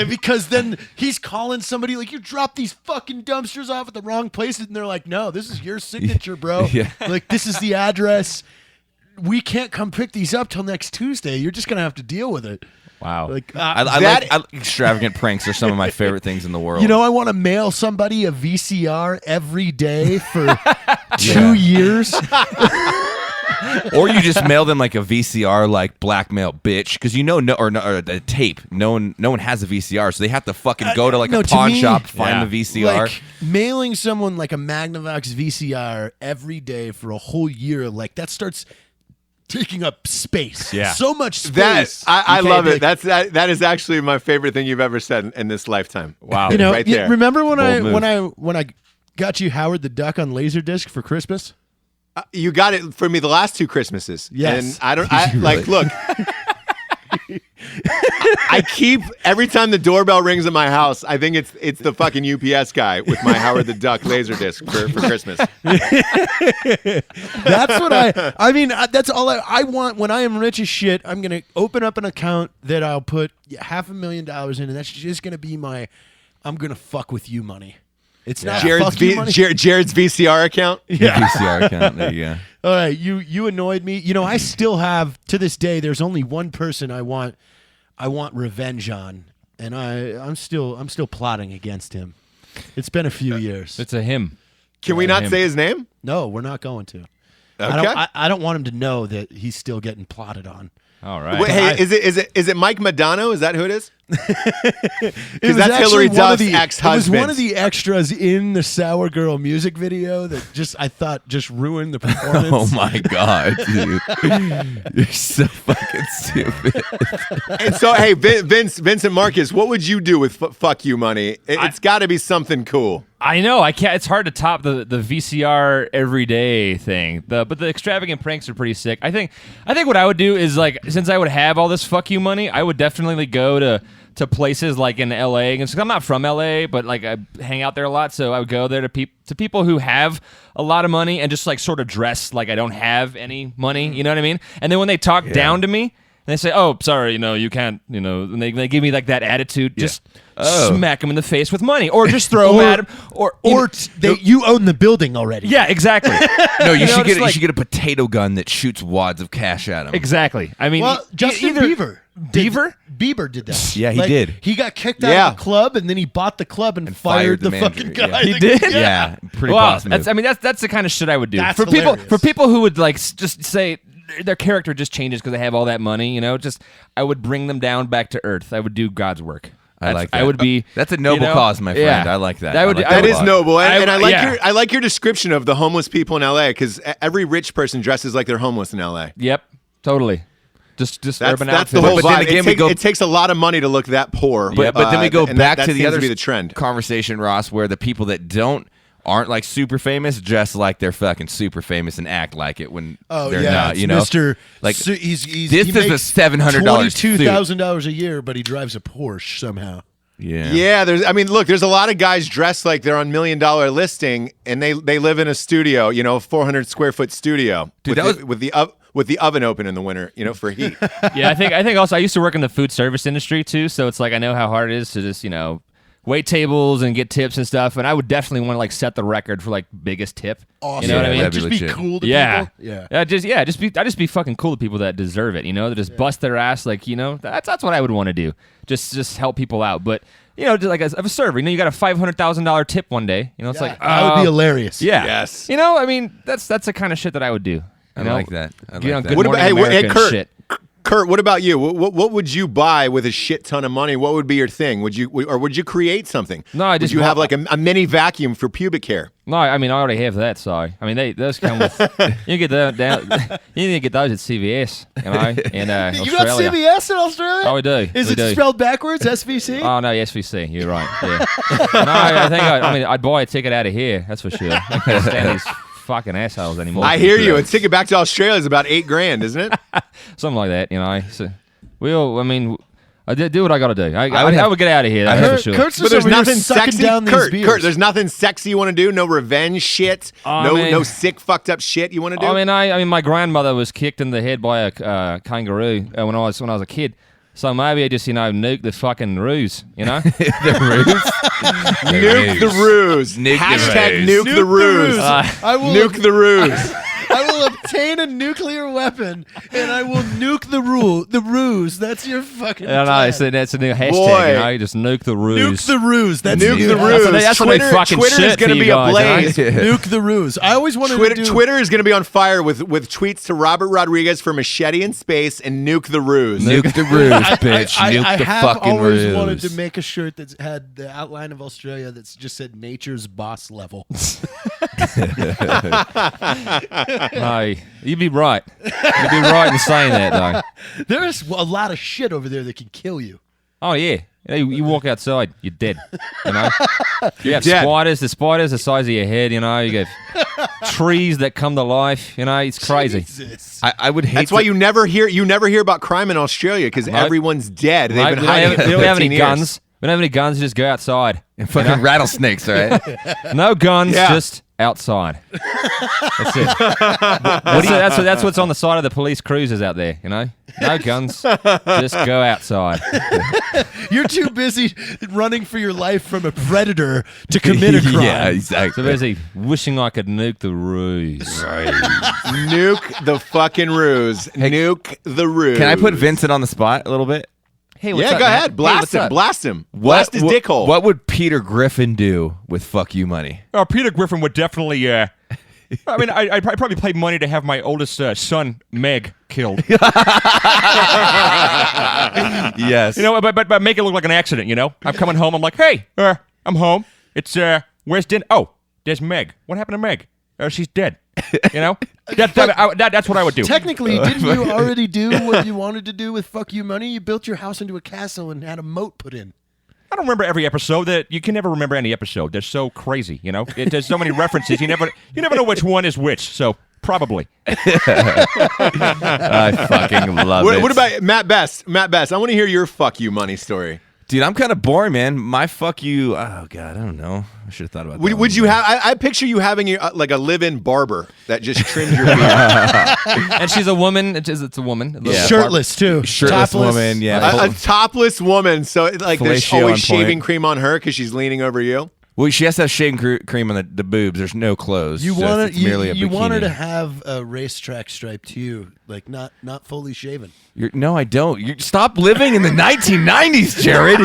because then he's calling somebody like, you dropped these fucking dumpsters off at the wrong places, and they're like, no, this is your signature, bro. Yeah. Like this is the address. We can't come pick these up till next Tuesday. You're just gonna have to deal with it. wow. Like I like extravagant pranks are some of my favorite things in the world. I want to mail somebody a VCR every day for 2 years. Or you just mail them like a VCR, like blackmail bitch, because or a tape. No one has a VCR, so they have to fucking go to like a pawn shop, find the VCR. Like mailing someone like a Magnavox VCR every day for a whole year, like that starts taking up space. Yeah. So much space. I You can't love be it. That is actually my favorite thing you've ever said in this lifetime. Wow. right there. remember when Bold I got you Howard the Duck on Laserdisc for Christmas? You got it for me the last 2 Christmases. Yes. And look. I keep every time the doorbell rings at my house, I think it's the fucking UPS guy with my Howard the Duck Laserdisc for Christmas. That's what that's all I want when I am rich as shit. I'm going to open up an account that I'll put $500,000 in, and that's just going to be I'm going to fuck with you money. It's not Jared's fuck you money. Jared's VCR account. VCR account. There you go. All right, you annoyed me. I still have, to this day, there's only one person I want I want revenge on, and I'm still plotting against him. It's been a few years. It's a him. Can we not say his name? No, we're not going to. Okay. I don't want him to know that he's still getting plotted on. All right. Wait, hey, is it Mike Madonna? Is that who it is? Because that's Hillary Duff's ex-husband. It was one of the extras in the Sour Girl music video that I thought ruined the performance. Oh my god, dude, you're so fucking stupid. And so, hey, Vincent Marcus, what would you do with fuck you money? It's got to be something cool. I know. I can't. It's hard to top the VCR everyday thing. But the extravagant pranks are pretty sick. I think what I would do is, like, since I would have all this fuck you money, I would definitely go to places like in LA. And I'm not from LA, but like I hang out there a lot, so I would go there to people who have a lot of money and just like sort of dress like I don't have any money. You know what I mean? And then when they talk down to me and they say, "Oh, sorry, you can't," and they give me like that attitude, just smack them in the face with money, or just throw them at them, or you own the building already. yeah, exactly. No, you should just you should get a potato gun that shoots wads of cash at him. Exactly. I mean, Well, Justin Bieber did that. Yeah, he did. He got kicked out of the club, and then he bought the club and fired the manager, fucking guy. yeah. He did? Yeah, pretty Well, boss move. that's the kind of shit I would do. That's for hilarious. people who would like just say their character just changes because they have all that money, I would bring them down back to earth. I would do God's work. I like that. I would be. That's a noble cause, my friend. I like that. That is noble, and I like yeah. I like your description of the homeless people in LA, because every rich person dresses like they're homeless in LA. Yep, totally. Just urban That's the outfit. whole But then vibe. again, It takes a lot of money to look that poor. But then we go and back that to the seems other be the trend. conversation, Ross, where the people that aren't like super famous dress like they're fucking super famous and act like it when they're not. Mr. Like So this is a $700 $22,000 a year, but he drives a Porsche somehow. Yeah. There's a lot of guys dressed like they're on $1 Million Listing, and they live in a studio, 400 square foot studio, Dude, with the oven open in the winter, for heat. Yeah, I think also I used to work in the food service industry too, so it's like I know how hard it is to just wait tables and get tips and stuff, and I would definitely want to like set the record for like biggest tip. Awesome. You know what I mean? that'd be Just be legit. cool to Yeah. people. Yeah. I just be fucking cool to people that deserve it. That just bust their ass. Like that's what I would want to do. Just help people out. But just like as a server, you got a $500,000 tip one day. It's like that would be hilarious. yeah. Yes. That's the kind of shit that I would do. I like that. I like Good that. What about Morning America Kurt? shit. Kurt, what about you? What would you buy with a shit ton of money? What would be your thing? Would you create something? No, I just would you have want- like a mini vacuum for pubic hair? No, I already have that. Sorry, those come with. You get that down. You need to get those at CVS. In You got Australia. CVS in Australia? Oh, we do. Is We it do. spelled backwards? SVC? Oh no, SVC. You're right. Yeah. No, I think I'd buy a ticket out of here. That's for sure. I can't stand these fucking assholes anymore. I hear you. A ticket back to Australia is about $8,000, isn't it? Something like that. So I do what I got to do. I would get out of here. That's for sure. Kurt's But just there's over here nothing sucking sexy. down these beers. Kurt, there's nothing sexy you want to do. No revenge shit. No sick fucked up shit you want to do. I mean, my grandmother was kicked in the head by a kangaroo when I was a kid. So maybe I just nuke the fucking ruse. The ruse. Nuke the ruse. Nuke the Hashtag ruse. nuke the ruse. I will Nuke the ruse. I will obtain a nuclear weapon and I will nuke the ruse. That's your fucking I know. plan. That's a new hashtag. Boy. You just nuke the ruse. Nuke the ruse. That's Nuke new. the ruse. That's what they fucking Twitter shit is going for to you be guys, ablaze. Nuke the ruse. I always wanted to do. Twitter is going to be on fire with tweets to Robert Rodriguez for Machete in Space and Nuke the Ruse. Nuke the ruse, bitch. I Nuke the have fucking always ruse. wanted to make a shirt that had the outline of Australia that just said "Nature's boss level." No, you'd be right. You'd be right in saying that, though. There's a lot of shit over there that can kill you. Oh yeah. You walk outside, you're dead. You have dead. spiders. The spiders the size of your head. You get trees that come to life. It's crazy. Jesus. I would hate. That's why you never hear about crime in Australia, because Nope. everyone's dead. They've Mate, been we hiding it for don't have 15 any years. guns. We don't have any guns. You just go outside. And fucking rattlesnakes, right? No guns, Yeah. just outside. That's it. That's what's on the side of the police cruisers out there. No guns, just go outside. You're too busy running for your life from a predator to commit a crime. Yeah, So exactly. busy wishing I could nuke the ruse. Nuke the fucking ruse. Nuke the ruse. Can I put Vincent on the spot a little bit? Hey, what's Yeah, up, go Matt? ahead. Hey, Blast what's him. up? Blast him. Blast his dick hole. What would Peter Griffin do with fuck you money? Oh, Peter Griffin would definitely. I mean, I'd probably pay money to have my oldest son, Meg, killed. Yes. You know, but make it look like an accident. You know, I'm coming home. I'm like, hey, I'm home. It's where's dinner? Oh, there's Meg. What happened to Meg? She's dead. You know, that's what I would do. Technically, didn't you already do what you wanted to do with fuck you money? You built your house into a castle and had a moat put in. I don't remember every episode. That you can never remember any episode. They're so crazy. You know, there's so many references. You never know which one is which. So probably. I fucking love it. What about Matt Best? Matt Best, I want to hear your fuck you money story. Dude, I'm kind of boring, man. My fuck you. Oh God, I don't know. I should have thought about that. Would you have? I picture you having like a live-in barber that just trims your beard. And she's a woman. It's a woman. A little Yeah. Shirtless too. Shirtless Topless. woman, yeah. A topless woman. So like there's Fellatio always on shaving point. cream on her because she's leaning over you. Well, she has to have shaving cream on the boobs. There's no clothes. You so want it's merely a you want her bikini. to have a racetrack stripe too, like not fully shaven. No, I don't. Stop living in the 1990s, Jared.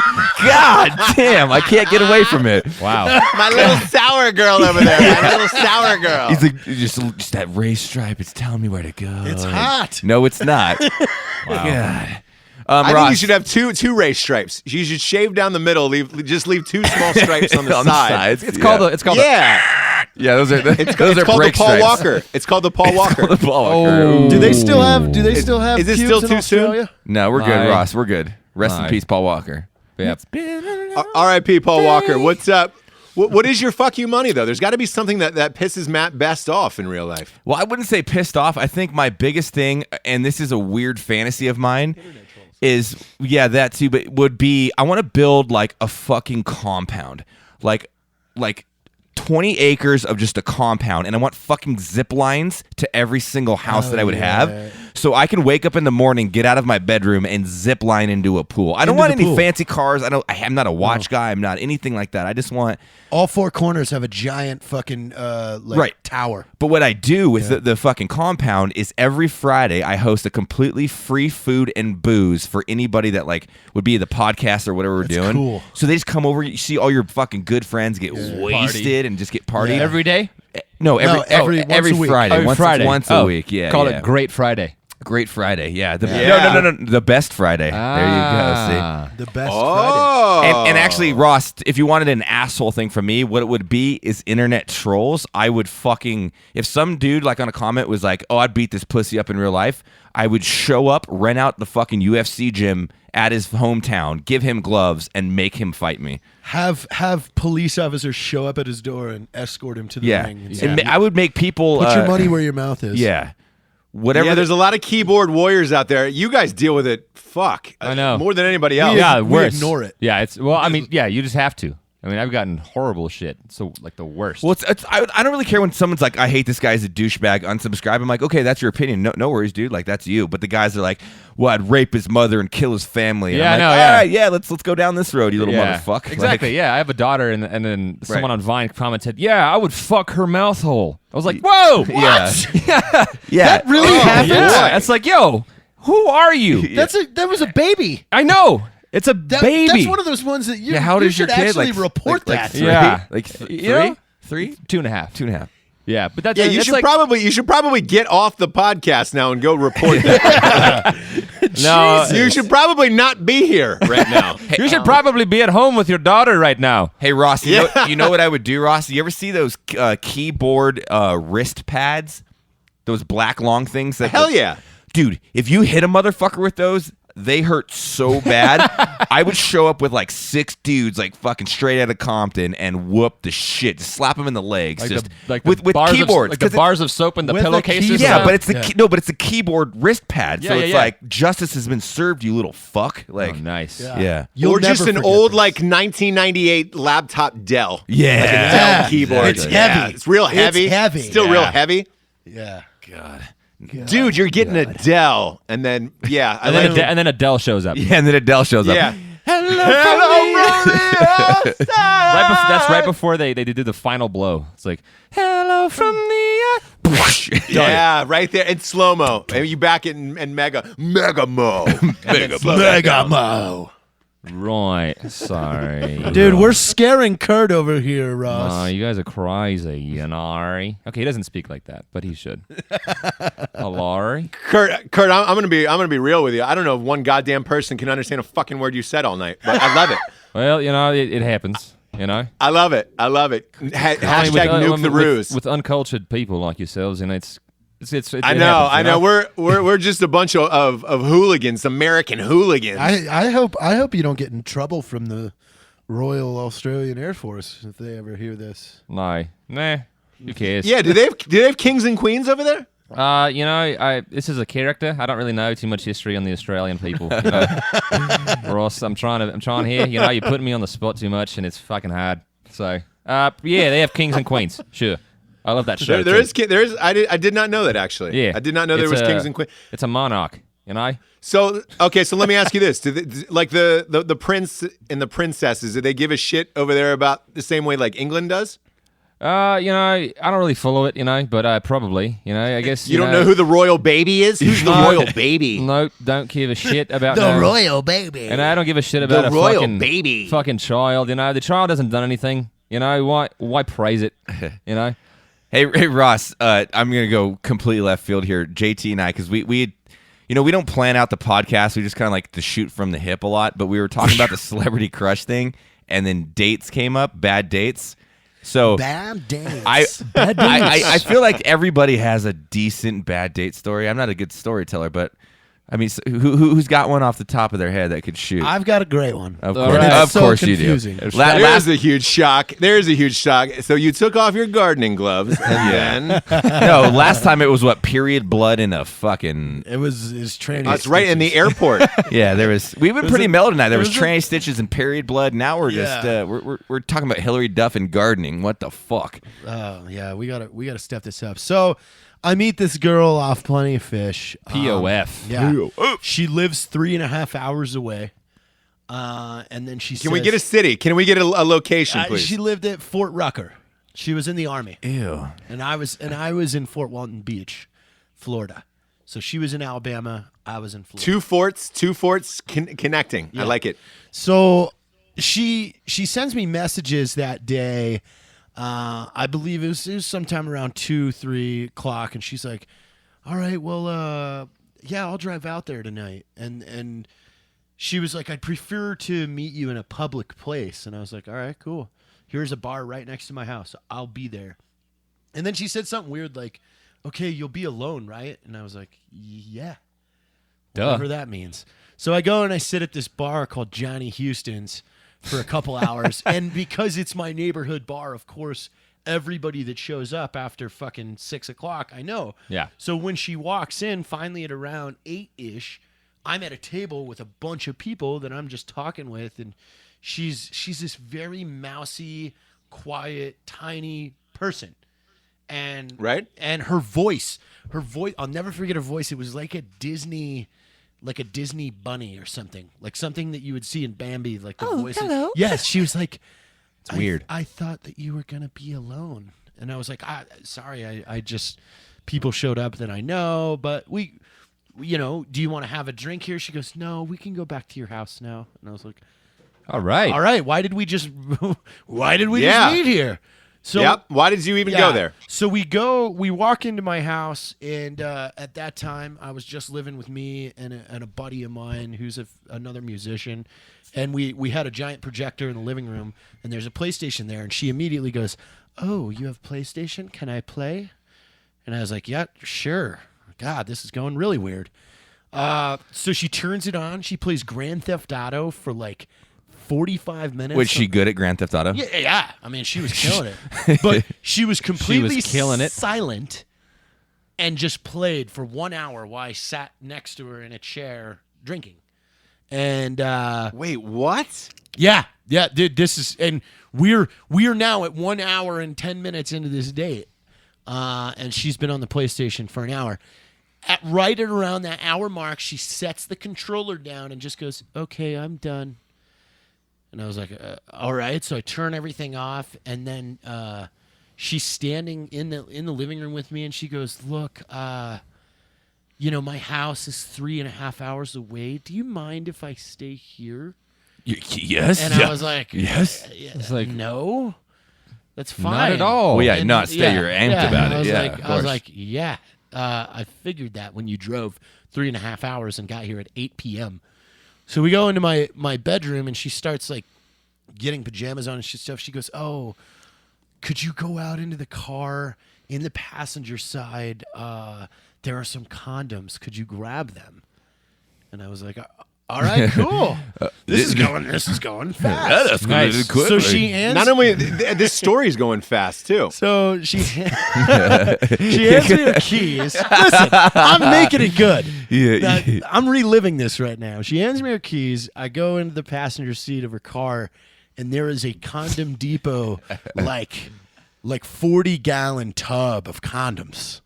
God damn, I can't get away from it. Wow. My little sour girl over there. My little sour girl. He's like, just that race stripe. It's telling me where to go. It's hot. No, it's not. God. I think Ross, you should have two race stripes. You should shave down the middle. Just leave two small stripes on the on side. the sides. It's called. It's called. Yeah, Yeah, those are. it's those are called the brake Paul stripes. Walker. It's called the Paul Walker. The Paul Walker. Oh. Do they still have? Is is it pubes still in too soon? Australia? No, we're good, Aye. Ross. We're good. Rest in Aye. peace, Paul Walker. Yep. R.I.P. Paul Walker. What's up? What is your fuck you money though? There's got to be something that pisses Matt Best off in real life. Well, I wouldn't say pissed off. I think my biggest thing, and this is a weird fantasy of mine, is that too, but would be I want to build like a fucking compound, like 20 acres of just a compound, and I want fucking zip lines to every single house that I would have, so I can wake up in the morning, get out of my bedroom, and zip line into a pool. I don't Into want the any pool. fancy cars. I'm not a watch guy. I'm not anything like that. I just want. All four corners have a giant fucking Right. tower. But what I do with the fucking compound is every Friday I host a completely free food and booze for anybody that like would be the podcast or whatever we're doing. cool. So they just come over, you see all your fucking good friends get wasted and just get partied. Yeah. Every day. No, every once a week. Friday. Every once Friday. once a week. Yeah. Call yeah. it Great Friday. Great Friday. Yeah. Yeah. No. The best Friday. There you go. See. The best Friday. Oh, And actually, Ross, if you wanted an asshole thing from me, what it would be is internet trolls. I would fucking, if some dude like on a comment was like, oh, I'd beat this pussy up in real life, I would show up, rent out the fucking UFC gym at his hometown, give him gloves, and make him fight me. Have police officers show up at his door and escort him to the Yeah. ring. And And say, I would make people. put your money where your mouth is. Yeah. Whatever. yeah. There's a lot of keyboard warriors out there. You guys deal with it. Fuck. I know. More than anybody else. Yeah, we worse. ignore it. Yeah, it's well. I mean, yeah, you just have to. I mean, I've gotten horrible shit. So like the worst. Well, I don't really care when someone's like, I hate this guy's a douchebag, unsubscribe. I'm like, okay, that's your opinion. No worries, dude. Like, that's you. But the guys are like, well, I'd rape his mother and kill his family. And Yeah, I'm I like, know, yeah. all right, yeah, let's go down this road, you little motherfucker. Exactly. Like, Yeah, I have a daughter, and then someone Right. on Vine commented, "Yeah, I would fuck her mouth hole." I was like, "Whoa, Yeah. yeah, yeah. That really happened? yeah." It's like, yo, who are you? That was a baby. I know it's a baby. That's one of those ones that you, Yeah, how old you is your should kid? actually Like, report like that. three? Yeah. Like You know? three? 2.5. 2.5. Yeah, but that's Yeah, you it's should like, probably get off the podcast now and go report that. no. You should probably not be here right now. You should probably be at home with your daughter right now. Hey, Ross, you know what I would do, Ross? You ever see those keyboard wrist pads? Those black long things? Hell yeah. Dude, if you hit a motherfucker with those, they hurt so bad. I would show up with like 6 dudes, like fucking straight out of Compton, and whoop the shit. Just slap them in the legs. Like just the with bars keyboards. of, like the 'cause bars of soap and the With a pillowcases. yeah, Yeah. but it's but it's a keyboard wrist pad. So Yeah, it's yeah. like justice has been served, you little fuck. Like, Oh, nice. yeah. You'll or just never an forget old this. like 1998 laptop Dell. Yeah. Like a Dell keyboard. It's Yeah, heavy. It's real It's heavy. heavy. Still real Yeah. heavy. Yeah. God. Dude, you're getting a Dell. And then, yeah. And then Adele shows up. Yeah, and then Adele shows up. Yeah. That's right before they do the final blow. It's like, hello from the Yeah, right there in slow mo. And you back it in mega mo. Mega Mo. Right. Sorry. Dude, we're scaring Kurt over here, Ross. No, you guys are crazy, you know. Okay, he doesn't speak like that, but he should. Hilari. Kurt, I'm gonna be real with you. I don't know if one goddamn person can understand a fucking word you said all night, but I love it. Well, you know, it happens. You know. I love it. Hashtag nuke the ruse. With uncultured people like yourselves, and it's I know. We're just a bunch of hooligans, American hooligans. I hope you don't get in trouble from the Royal Australian Air Force if they ever hear this. Nah. Who cares? Yeah, do they have kings and queens over there? You know, this is a character. I don't really know too much history on the Australian people. You know? Ross, I'm trying here. You know, you're putting me on the spot too much, and it's fucking hard. So, yeah, they have kings and queens. Sure, I love that show. There is. I did not know that actually. Yeah, I did not know there was kings and queens. It's a monarch. You know. So okay, so let me ask you this: like the prince and the princesses, do they give a shit over there about the same way like England does? You know, I don't really follow it, you know, but probably, you know, I guess. You don't know who the royal baby is? Who's the royal baby? No, don't give a shit about the royal baby. And I don't give a shit about the a royal fucking baby. Fucking child, you know. The child hasn't done anything, you know. Why praise it, you know? Hey Ross, I'm gonna go completely left field here. JT and I, because we you know, we don't plan out the podcast. We just kind of like to shoot from the hip a lot. But we were talking about the celebrity crush thing, and then dates came up, bad dates. So bad dates. I feel like everybody has a decent bad date story. I'm not a good storyteller, but I mean, who's got one off the top of their head that could shoot? I've got a great one. Of All course, right. of So course you confusing. do. There's a huge shock. So you took off your gardening gloves, and then No, last time it was what, period blood in a fucking. It was his training. that's right in the airport. Yeah, there was. We've been pretty mellow tonight. There was was tranny stitches and period blood. Now we're just we're talking about Hillary Duff and gardening. What the fuck? Oh yeah, we gotta step this up. So I meet this girl off Plenty of Fish. POF. Yeah, she lives 3.5 hours away. And then she Can we get a city? Can we get a location, please? She lived at Fort Rucker. She was in the Army. Ew. And I was in Fort Walton Beach, Florida. So she was in Alabama. I was in Florida. Two forts connecting. I like it. So she sends me messages that day. I believe it was sometime around 2-3 o'clock, and she's like, "All right, well, yeah, I'll drive out there tonight." And she was like, "I'd prefer to meet you in a public place." And I was like, "All right, cool. Here's a bar right next to my house. I'll be there." And then she said something weird like, "Okay, you'll be alone, right?" And I was like, "Yeah." Duh. Whatever that means. So I go and I sit at this bar called Johnny Houston's for a couple hours. And because it's my neighborhood bar, of course, everybody that shows up after fucking 6 o'clock, I know. Yeah. So when she walks in, finally at around 8-ish, I'm at a table with a bunch of people that I'm just talking with. And she's this very mousy, quiet, tiny person. And Right. And her voice, I'll never forget her voice. It was like a Disney bunny or something, like something that you would see in Bambi, like the voice. Hello. Yes, she was like, It's weird. I thought that you were gonna be alone, and I was like, sorry, I just people showed up that I know, but we, you know, do you want to have a drink here? She goes, no, we can go back to your house now, and I was like, All right. all right, why did we just Yeah. meet here? So Yep. Why did you even go there? So we walk into my house, and at that time, I was just living with me and a buddy of mine who's another musician, and we had a giant projector in the living room, and there's a PlayStation there, and she immediately goes, "Oh, you have PlayStation? Can I play?" And I was like, "Yeah, sure." God, this is going really weird. So she turns it on. She plays Grand Theft Auto for like 45 minutes. Was she good at Grand Theft Auto? Yeah. I mean, she was killing it. But she was completely killing it. silent and just played for 1 hour while I sat next to her in a chair drinking. And Wait, what? yeah, dude, this is, and we are now at 1 hour and 10 minutes into this date. And she's been on the PlayStation for an hour. Right at around that hour mark, she sets the controller down and just goes, "Okay, I'm done." And I was like, all right. So I turn everything off, and then she's standing in the living room with me, and she goes, "Look, you know, my house is 3.5 hours away. Do you mind if I stay here?" Yes. And I was like, yes. It's like, "No, that's fine." not at all. Well, yeah, And- not stay. You're amped about it. Yeah, of I was course. like, "Yeah, I figured that when you drove 3.5 hours and got here at 8 p.m." So we go into my bedroom, and she starts like getting pajamas on and stuff. She goes, "Oh, could you go out into the car in the passenger side? There are some condoms. Could you grab them?" And I was like, "All right, cool. This is going fast." That's good. Nice. Quickly. So she answers. Not only this story's going fast too. So she hands me her keys. Listen, I'm making it good. Yeah. I'm reliving this right now. She hands me her keys. I go into the passenger seat of her car, and there is a Condom Depot like 40-gallon tub of condoms.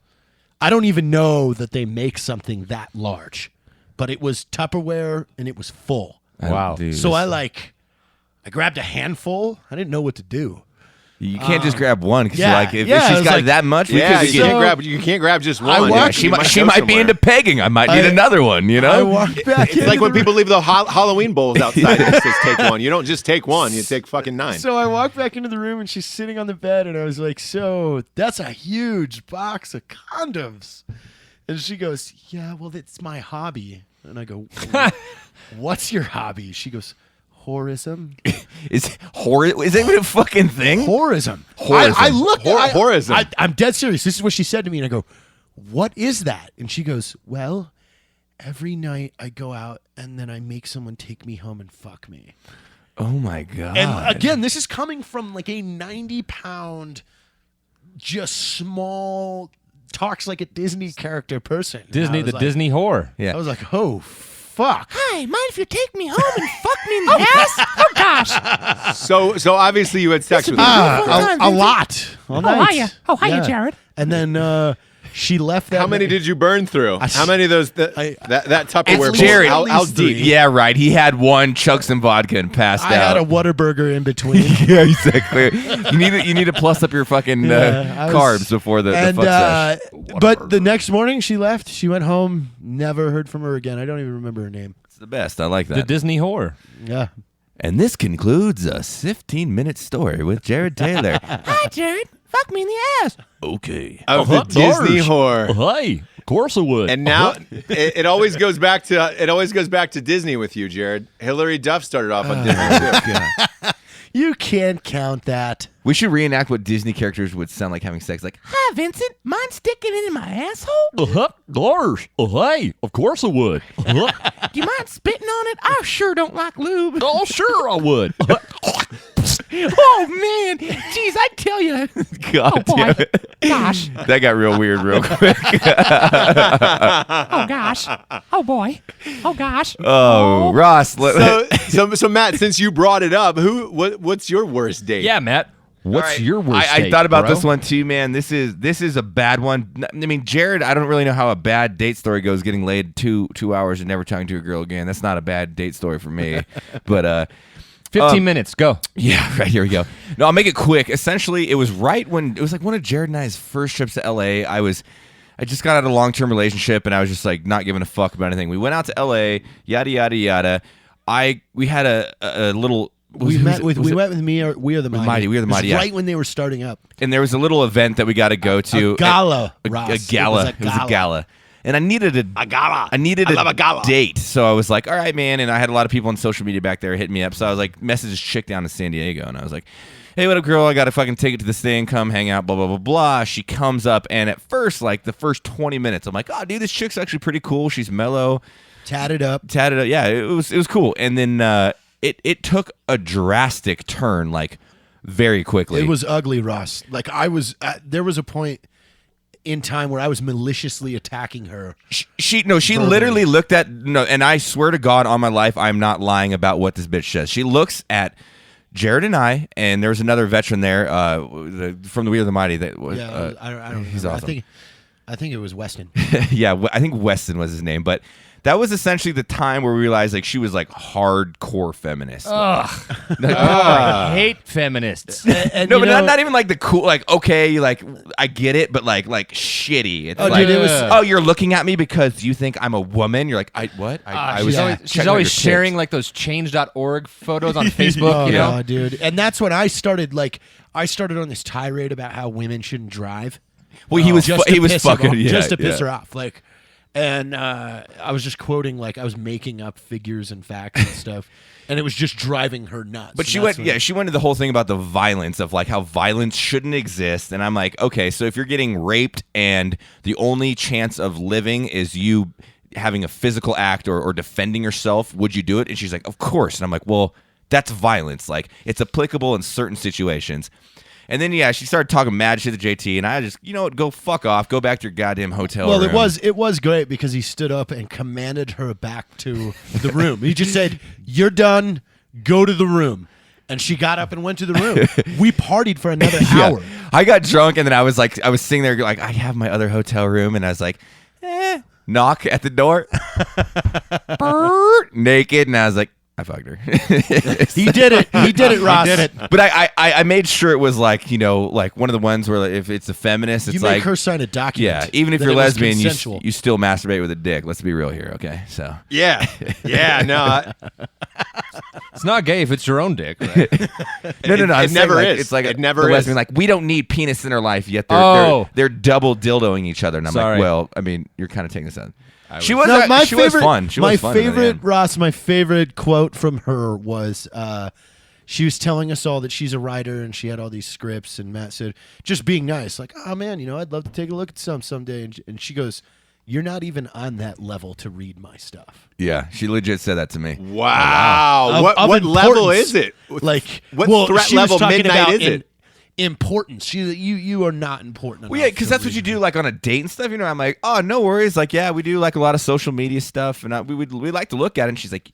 I don't even know that they make something that large, but it was Tupperware and it was full. Wow. Dude, So I grabbed a handful. I didn't know what to do. you can't just grab one because yeah, like if yeah, I she's was got like- that much, we Yeah, could you get. can't grab just I one. walked- She You might go be somewhere. into pegging. I might need another one. You know. I walked back. It's like when people leave the Halloween bowls outside and it says take one. You don't just take one, you take fucking 9. So I walked back into the room, and she's sitting on the bed, and I was like, "So that's a huge box of condoms." And she goes, "Yeah, well, it's my hobby." And I go, "What's your hobby?" She goes, "Whorism." Is that even a fucking thing? Whorism. Whorism. I looked at Whorism. I'm dead serious. This is what she said to me, and I go, "What is that?" And she goes, "Well, every night I go out, and then I make someone take me home and fuck me." Oh my god. And again, this is coming from like a 90-pound, just small, talks like a Disney character person. Disney, And I was the like- Disney whore. Yeah. I was like, "Oh, fuck." Hey, mind if you take me home and fuck me in the ass? Oh, gosh. So obviously you had sex with her. A lot. All night. hiya. Oh, hiya, Jared. And then she left that How many night. did you burn through? How many of those that Tupperware bowl? Jared, How deep? Yeah, right. He had one, chugged some vodka, and passed I out. had a Whataburger in between. yeah, exactly. You need to plus up your fucking I was- carbs before the and fuck sesh. but the next morning she left. She went home. Never heard from her again. I don't even remember her name. It's the best. I like The that. Disney whore. Yeah. And this concludes a 15-minute story with Jared Taylor. Hi, Jared. Fuck me in the ass. Okay. Of the Disney whore. Hey, of course I would. And now it always goes back to Disney with you, Jared. Hillary Duff started off on Disney too. You can't count that. We should reenact what Disney characters would sound like having sex. Like, Hi, Vincent. Mind sticking it in my asshole? Gosh. Hey, of course I would. Do you mind spitting on it? I sure don't like lube. Oh, sure I would. Oh, man. Jeez, I tell you. God Oh, boy. damn it. Gosh. That got real weird real quick. Oh, gosh. Oh, boy. Oh, gosh. Oh, Ross. So Matt, since you brought it up, what's your worst date? Yeah, Matt. What's All right. your worst I date, thought about bro? this one too, man. This is a bad one. I mean, Jared, I don't really know how a bad date story goes. Getting laid 2 hours and never talking to a girl again. That's not a bad date story for me. But 15 minutes. Go. yeah, right, here we go. No, I'll make it quick. Essentially, it was right when it was like one of Jared and I's first trips to LA. I just got out of a long-term relationship and I was just like not giving a fuck about anything. We went out to LA, yada yada yada. We had a little. We went with me. Or We Are the Mighty. Mighty, We Are the It was Mighty, yeah. Right when they were starting up. And there was a little event that we got to go to. A gala, A Ross. gala. It was a gala. And I needed a gala. I needed love a gala. date. So I was like, all right, man. And I had a lot of people on social media back there hitting me up. So I was like, message this chick down in San Diego. And I was like, hey, what up, girl? I got a fucking ticket to this thing. Come hang out, blah, blah, blah, blah. She comes up. And at first, like the first 20 minutes, I'm like, oh, dude, this chick's actually pretty cool. She's mellow. Tatted up. Yeah, it was cool. And then it took a drastic turn, like very quickly. It was ugly, Ross. Like there was a point in time where I was maliciously attacking her. She literally looked at and I swear to God on my life, I'm not lying about what this bitch says. She looks at Jared and I, and there was another veteran there from the We Are the Mighty. That was, I don't. he's remember. awesome. I think it was Weston. yeah, I think Weston was his name, but that was essentially the time where we realized like she was like hardcore feminist. I hate feminists. And No, you but know- not even like the cool, like, okay, like, I get it, but like shitty. It's Oh, like, dude, it was- oh, you're looking at me because you think I'm a woman? You're like, what? I was She's checking always your sharing tits. like those change.org photos on Facebook, Oh, you know? no, dude. And that's when I started, I started on this tirade about how women shouldn't drive. Well, he was Just he to was piss her fucking, off, yeah, just to piss yeah. her off. And I was just quoting, I was making up figures and facts and stuff. And it was just driving her nuts. But And she that's went, when- she went into the whole thing about the violence of like how violence shouldn't exist. And I'm like, okay, so if you're getting raped and the only chance of living is you having a physical act or defending yourself, would you do it? And she's like, of course. And I'm like, well, that's violence. Like, it's applicable in certain situations. And then, she started talking mad shit to JT, and I just, you know what, go fuck off. Go back to your goddamn hotel room. it was great because he stood up and commanded her back to the room. He just said, "You're done. Go to the room." And she got up and went to the room. We partied for another hour. I got drunk, and then I was sitting there like, I have my other hotel room, and I was like, knock at the door. Naked, and I was like, I fucked her. He did it. He did it, Ross. did it. But I made sure it was like, like one of the ones where if it's a feminist, it's You like make her sign a document. yeah, even if that you're it was lesbian, consensual. you still masturbate with a dick. Let's be real here, okay? So Yeah. No. It's not gay if it's your own dick. Right? no. I'm It saying, never like, is. It's like It never the is. lesbian, like we don't need penis in our life yet. They're double dildoing each other, and I'm Sorry. like, well, I mean, you're kind of taking this out. She No, was she was fun. She was fun in the end. Ross, my favorite quote from her was she was telling us all that she's a writer and she had all these scripts, and Matt said, just being nice, like, oh man, I'd love to take a look at some someday. And she goes, you're not even on that level to read my stuff. Yeah, she legit said that to me. Wow. Of What level importance. is it? Like, what threat she was level talking midnight about is it? Importance. You are not important. Well, yeah, enough because to that's what read you do, me. like on a date and stuff. I'm like, oh, no worries. Like, yeah, we do like a lot of social media stuff, and we like to look at it. And she's like,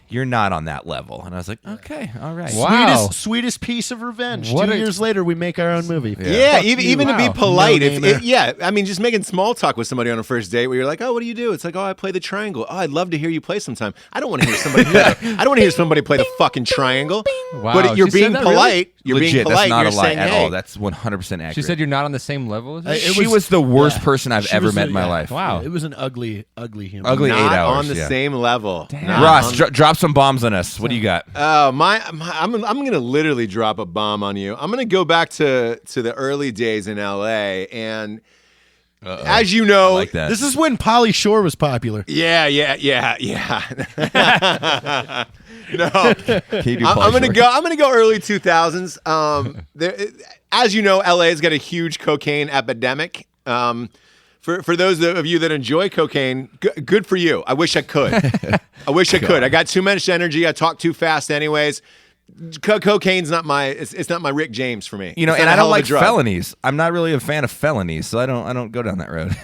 you're not on that level. And I was like, okay, all right. Wow. Sweetest piece of revenge. What 2 a- years later, we make our own movie. Yeah, Fuck even you. to be Wow. polite. No-namer. I mean, just making small talk with somebody on a first date where you're like, oh, what do you do? It's like, oh, I play the triangle. Oh, I'd love to hear you play sometime. I don't want to hear somebody I don't want to hear somebody play the fucking triangle. Wow, But you're she said being that, polite. really? You're Legit, being polite. that's not you're a lie saying, at hey. all. That's 100% accurate. She said you're not on the same level as her? she was the worst person I've She ever was met in my life. Wow. It was an ugly human. Ugly Not 8 hours. on the yeah. same level. Ross, drop some bombs on us. What do you got? I'm gonna literally drop a bomb on you. I'm gonna go back to the early days in LA, and as you know, I like that. This is when Pauly Shore was popular. Yeah. No, Can you do I'm Pauly Shore? gonna go early 2000s. As you know, LA's got a huge cocaine epidemic. For those of you that enjoy cocaine, good for you. I wish I could. I got too much energy. I talk too fast, anyways. Cocaine's not my. It's not my Rick James for me. You know, It's and not a I hell don't of a like drug. felonies. I'm not really a fan of felonies, so I don't go down that road.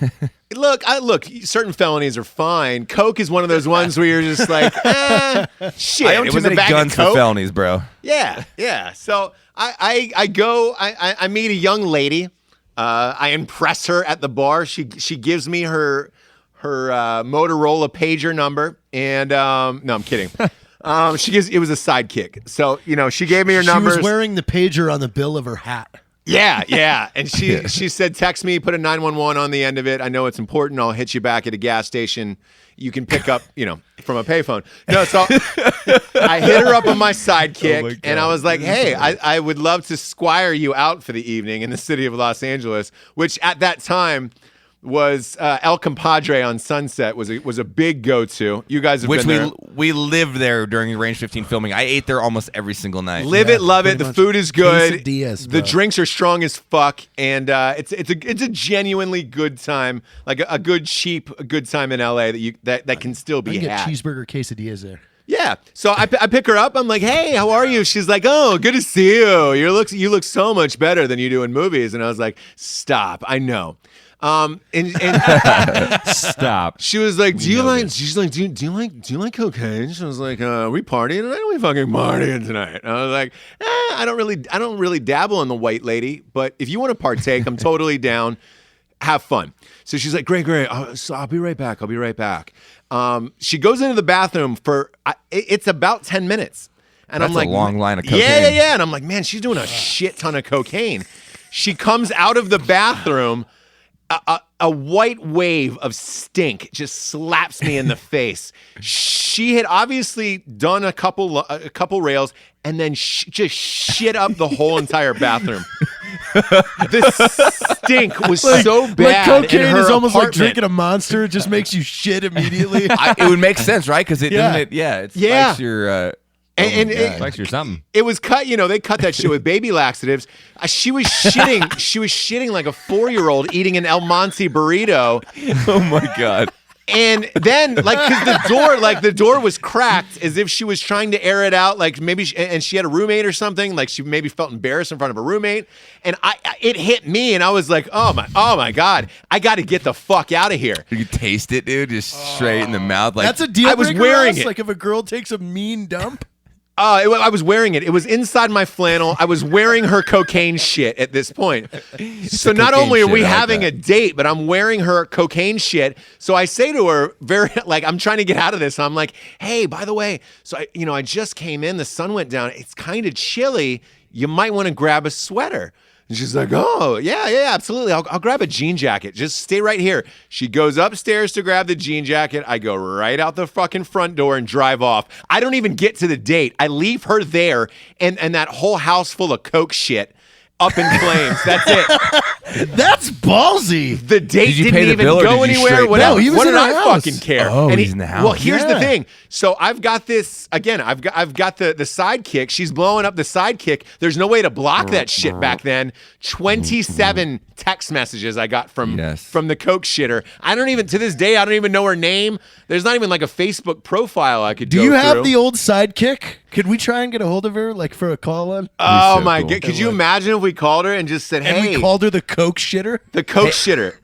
Look. Certain felonies are fine. Coke is one of those ones where you're just like, shit. I own it too was many a bag guns of for Coke. felonies, bro. Yeah. So I meet a young lady. I impress her at the bar. She gives me her Motorola pager number, and no, I'm kidding. It was a sidekick. So she gave me her numbers. She was wearing the pager on the bill of her hat. Yeah. And she said, text me, put a 911 on the end of it. I know it's important. I'll hit you back at a gas station. You can pick up, from a payphone. No, so I hit her up on my sidekick, and I was like, hey, I would love to squire you out for the evening in the city of Los Angeles, which at that time was El Compadre on Sunset was a big go-to. You guys have Which been there. we lived there during Range 15 filming. I ate there almost every single night. Live it, love it. The much. food is good. Quesadillas, The bro. drinks are strong as fuck, and it's a genuinely good time, like a good time in LA that can still I be can get had. cheeseburger quesadillas there. Yeah. So I pick her up. I'm like, hey, how are you? She's like, oh, good to see you. You look so much better than you do in movies. And I was like, stop. I know. And Stop. she was like, do you like? She's like, do you like cocaine? She was like, are we partying tonight? Are we fucking partying tonight? And I was like, I don't really dabble in the white lady, but if you want to partake, I'm totally down. have fun. So she's like, great. So I'll be right back. She goes into the bathroom for, it's about 10 minutes. And That's I'm like, a long line of cocaine. Yeah. And I'm like, man, she's doing a shit ton of cocaine. She comes out of the bathroom. A white wave of stink just slaps me in the face. She had obviously done a couple rails and then just shit up the whole entire bathroom. The stink was so bad. Like cocaine in her is almost apartment. like drinking a Monster. It just makes you shit immediately. It would make sense, right? Because it Yeah. doesn't. It Yeah. spikes your. And Likes your something. it was cut. They cut that shit with baby laxatives. She was shitting. She was shitting like a 4-year-old eating an El Monte burrito. Oh my god. And then, because the door was cracked, as if she was trying to air it out. Like maybe, and she had a roommate or something. Like she maybe felt embarrassed in front of a roommate. And it hit me, and I was like, oh my god, I got to get the fuck out of here. You could taste it, dude, just straight in the mouth. Like That's a deal I was breaker, wearing Ross? it. Like if a girl takes a mean dump. I was wearing it. It was inside my flannel. I was wearing her cocaine shit at this point. So not cocaine only are we shit, I like having that. a date, but I'm wearing her cocaine shit. So I say to her, I'm trying to get out of this. I'm like, hey, by the way, so I just came in. The sun went down. It's kind of chilly. You might want to grab a sweater. And she's like, oh, yeah, absolutely. I'll grab a jean jacket. Just stay right here. She goes upstairs to grab the jean jacket. I go right out the fucking front door and drive off. I don't even get to the date. I leave her there and that whole house full of Coke shit up in flames. That's it. That's ballsy. The date Did you didn't pay the even bill or go did you anywhere. straight Whatever. down? No, he was what in did the I house. fucking care? Oh, And he's in the house. Well, here's the Yeah. thing. So I've got this again. I've got the sidekick. She's blowing up the sidekick. There's no way to block that shit back then. 27 text messages I got from the Coke shitter. I don't even to this day. I don't even know her name. There's not even like a Facebook profile I could Do go you have through. the old sidekick? Could we try and get a hold of her, like for a call in? Oh so my cool. god! Could you imagine if we called her and just said, And "Hey, we called her the Coke shitter. the Coke shitter"?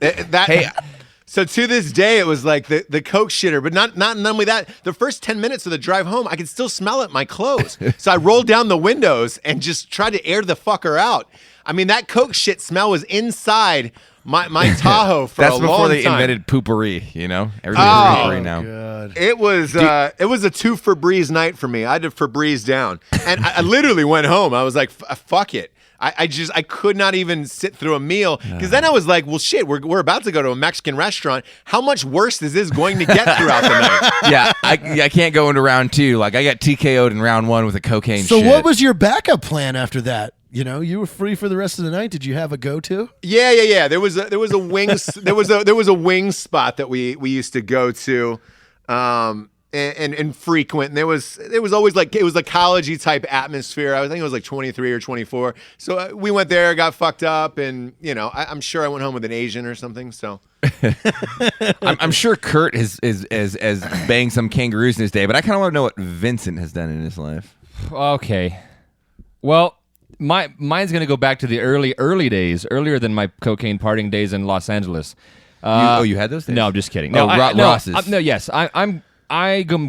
So to this day, it was like the Coke shitter. But not only that, the first 10 minutes of the drive home, I could still smell it in my clothes. So I rolled down the windows and just tried to air the fucker out. I mean, that Coke shit smell was inside my Tahoe for a long time. That's before they invented poopery. Everybody's poopery now. God. It was a 2 Febreze night for me. I had to Febreze down, and I literally went home. I was like, fuck it. I could not even sit through a meal because then I was like, well, shit, we're about to go to a Mexican restaurant. How much worse is this going to get throughout the night? Yeah, I can't go into round 2. Like I got TKO'd in round 1 with a cocaine. So shit. what was your backup plan after that? You were free for the rest of the night. Did you have a go-to? Yeah. There was a wing there was a wing spot that we used to go to. And frequent. And there was always like it was a collegey type atmosphere. I think it was like 23 or 24. So we went there, got fucked up, and I'm sure I went home with an Asian or something. So I'm sure Kurt is banged some kangaroos in his day, but I kind of want to know what Vincent has done in his life. Okay. Well, mine's going to go back to the early days, earlier than my cocaine partying days in Los Angeles. You had those days? No, I'm just kidding. Oh, No, Ross's. Yes, I'm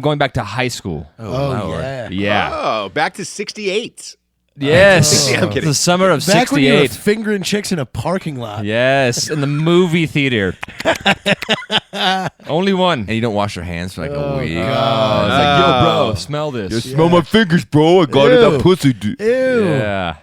going back to high school. Oh, yeah. Yeah. oh, back to 68. Yes. I'm kidding. The summer of Back when you were 68. fingering chicks in a parking lot. Yes, in the movie theater. Only one. And you don't wash your hands for like a week. It's like, yo, bro, smell this. Smell my fingers, bro. I got it. That pussy. Ew. Yeah.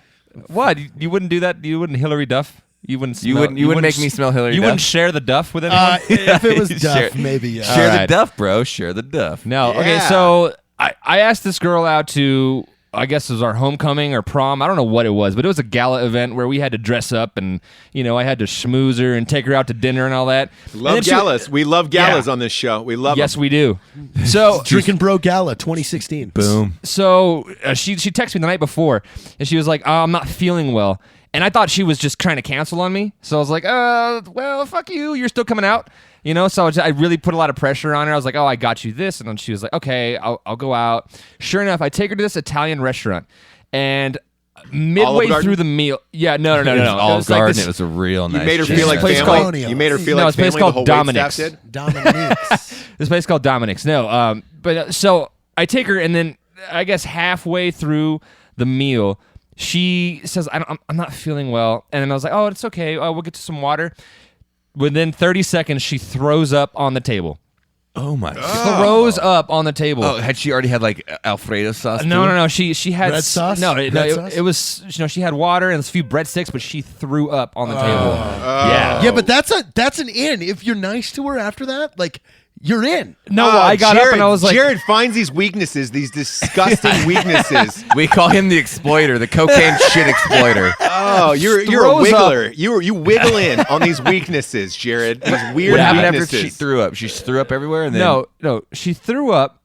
What? You wouldn't do that? You wouldn't Hillary Duff? You wouldn't. You wouldn't make me smell Hillary You Duff? wouldn't share the Duff with anyone. If it was Share- Duff, maybe yeah. Share Alright. the duff, bro. Share the duff. No. Okay. Yeah. So I asked this girl out to, I guess it was our homecoming or prom. I don't know what it was, but it was a gala event where we had to dress up and, I had to schmooze her and take her out to dinner and all that. And Love then she- galas. We love galas Yeah. on this show. We love Yes, them. we do. So Drinkin' Bro Gala 2016. Boom. So she texted me the night before, and she was like, "Oh, I'm not feeling well." And I thought she was just trying to cancel on me. So I was like, well, fuck you. You're still coming out. So I really put a lot of pressure on her. I was like, oh, I got you this. And then she was like, okay, I'll go out. Sure enough, I take her to this Italian restaurant. And midway Garden? through the meal, yeah, no. It was Olive was like Garden. this- it was a real You nice. made her chicken. feel like place family. called- You made her feel No, like it's a place family. called the whole Dominic's. waitstaff did. Dominique's. This place called Dominic's. No, so I take her, and then I guess halfway through the meal, she says, I'm not feeling well. And then I was like, oh, it's okay. We'll get to some water. Within 30 seconds, she throws up on the table. Oh my god. Throws up on the table. Oh, had she already had like Alfredo sauce? No. She had Bread sauce? No, Bread sauce? it was she had water and a few breadsticks, but she threw up on the table. Oh. Yeah, but that's an in. If you're nice to her after that, like you're in. No, I got up and I was like, Jared finds these weaknesses, these disgusting weaknesses. We call him the exploiter, the cocaine shit exploiter. Oh, you're a Throws up. wiggler. You wiggle in on these weaknesses, Jared. These weird What happened weaknesses. after she threw up? She threw up everywhere, and then no, she threw up.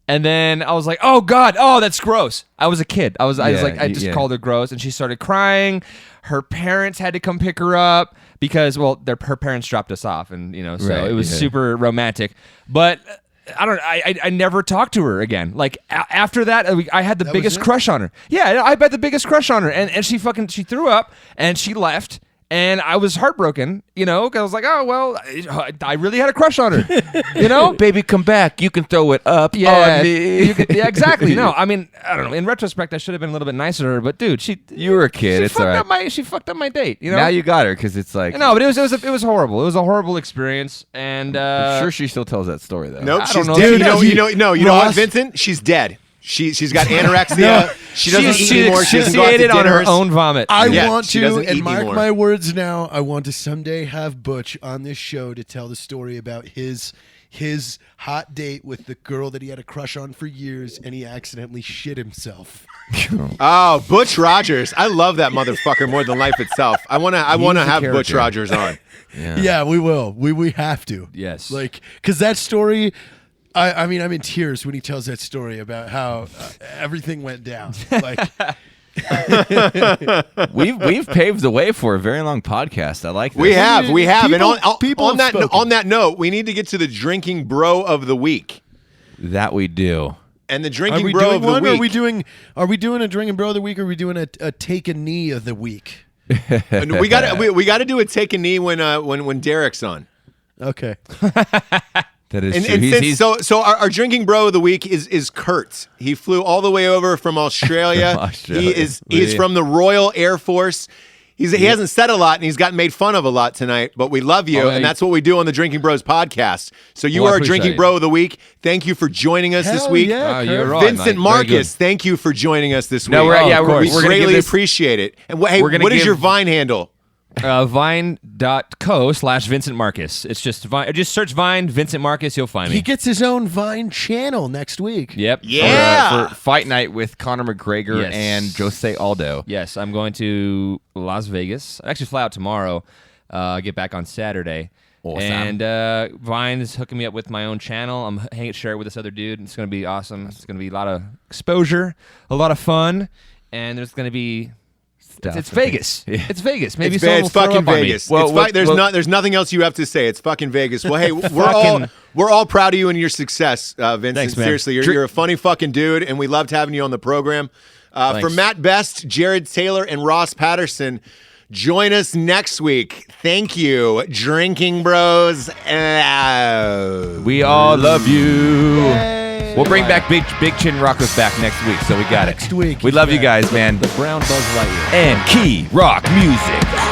And then I was like, "Oh God, that's gross." I was a kid. I just called her gross, and she started crying. Her parents had to come pick her up because, her parents dropped us off, and so Right, it was super romantic. But I never talked to her again. Like after that, I had the biggest crush on her. Yeah, I had the biggest crush on her, and she threw up and she left. And I was heartbroken, because I was like, oh, well, I really had a crush on her, baby, come back. You can throw it up on me. Yeah, exactly. No, I mean, I don't know. In retrospect, I should have been a little bit nicer to her, but dude, You were a kid. It's all right. She fucked up my date, Now you got her because it's like. No, but it was horrible. It was a horrible experience, and I'm sure she still tells that story though. Nope, I she's don't dead. know. You know what, Ross? Vincent? She's dead. She's got anorexia. She doesn't eat anymore. She doesn't go out to asphyxiated on her dinners. own vomit. I Yeah, want she to, doesn't and eat mark anymore. my words now, I want to someday have Butch on this show to tell the story about his hot date with the girl that he had a crush on for years, and he accidentally shit himself. Oh, Butch Rogers. I love that motherfucker more than life itself. I wanna have Butch character. Rogers on. Yeah, we will. We have to. Yes. Like, because that story, I mean, I'm in tears when he tells that story about how everything went down. Like, We've paved the way for a very long podcast. I like this. We have. People And have spoken. on that note, we need to get to the drinking bro of the week. That we do. And the are drinking we bro doing of the one? week. Are we doing a drinking bro of the week? Or are we doing a take a knee of the week? And we got to do a take a knee when Derek's on. Okay. That is And, true. and He's- since, so our drinking bro of the week is Kurt. He flew all the way over from Australia. From Australia. He's from the Royal Air Force. He hasn't said a lot, and he's gotten made fun of a lot tonight, but we love you, and that's what we do on the Drinking Bros podcast. So you Well, I are a appreciate Drinking it. Bro of the week. Thank you for joining us this Hell week. yeah, you're Kurt. right, Vincent Mike. Very Marcus, good. thank you for joining us this No, week. we're- Oh, yeah, of we're, course. we're gonna greatly give this, appreciate it. And hey, we're gonna what is give- your Vine handle? Vine.co/Vincent Marcus. It's just Vine. Just search Vine Vincent Marcus. You'll find me. He gets his own Vine channel next week. Yep. Yeah. for Fight Night with Conor McGregor Yes. and Jose Aldo. Yes, I'm going to Las Vegas. I actually fly out tomorrow. Get back on Saturday. Awesome. And Vine is hooking me up with my own channel. I'm share it with this other dude. It's going to be awesome. It's going to be a lot of exposure, a lot of fun, and there's going to be. It's Vegas. Yeah. It's Vegas. Maybe It's someone will throw fucking up on me. Vegas. Well, There's nothing else you have to say. It's fucking Vegas. Well, hey, Fucking- we're all proud of you and your success, Vincent. Thanks, man. Seriously, you're a funny fucking dude, and we loved having you on the program. For Thanks. Matt Best, Jared Taylor, and Ross Patterson, join us next week. Thank you, Drinking Bros. We all love you. We'll bring back Big Chin Rockus back next week, so we got it. Next week, We he's love you back. guys, man. The brown Buzz Lightyear. And Key Rock Music.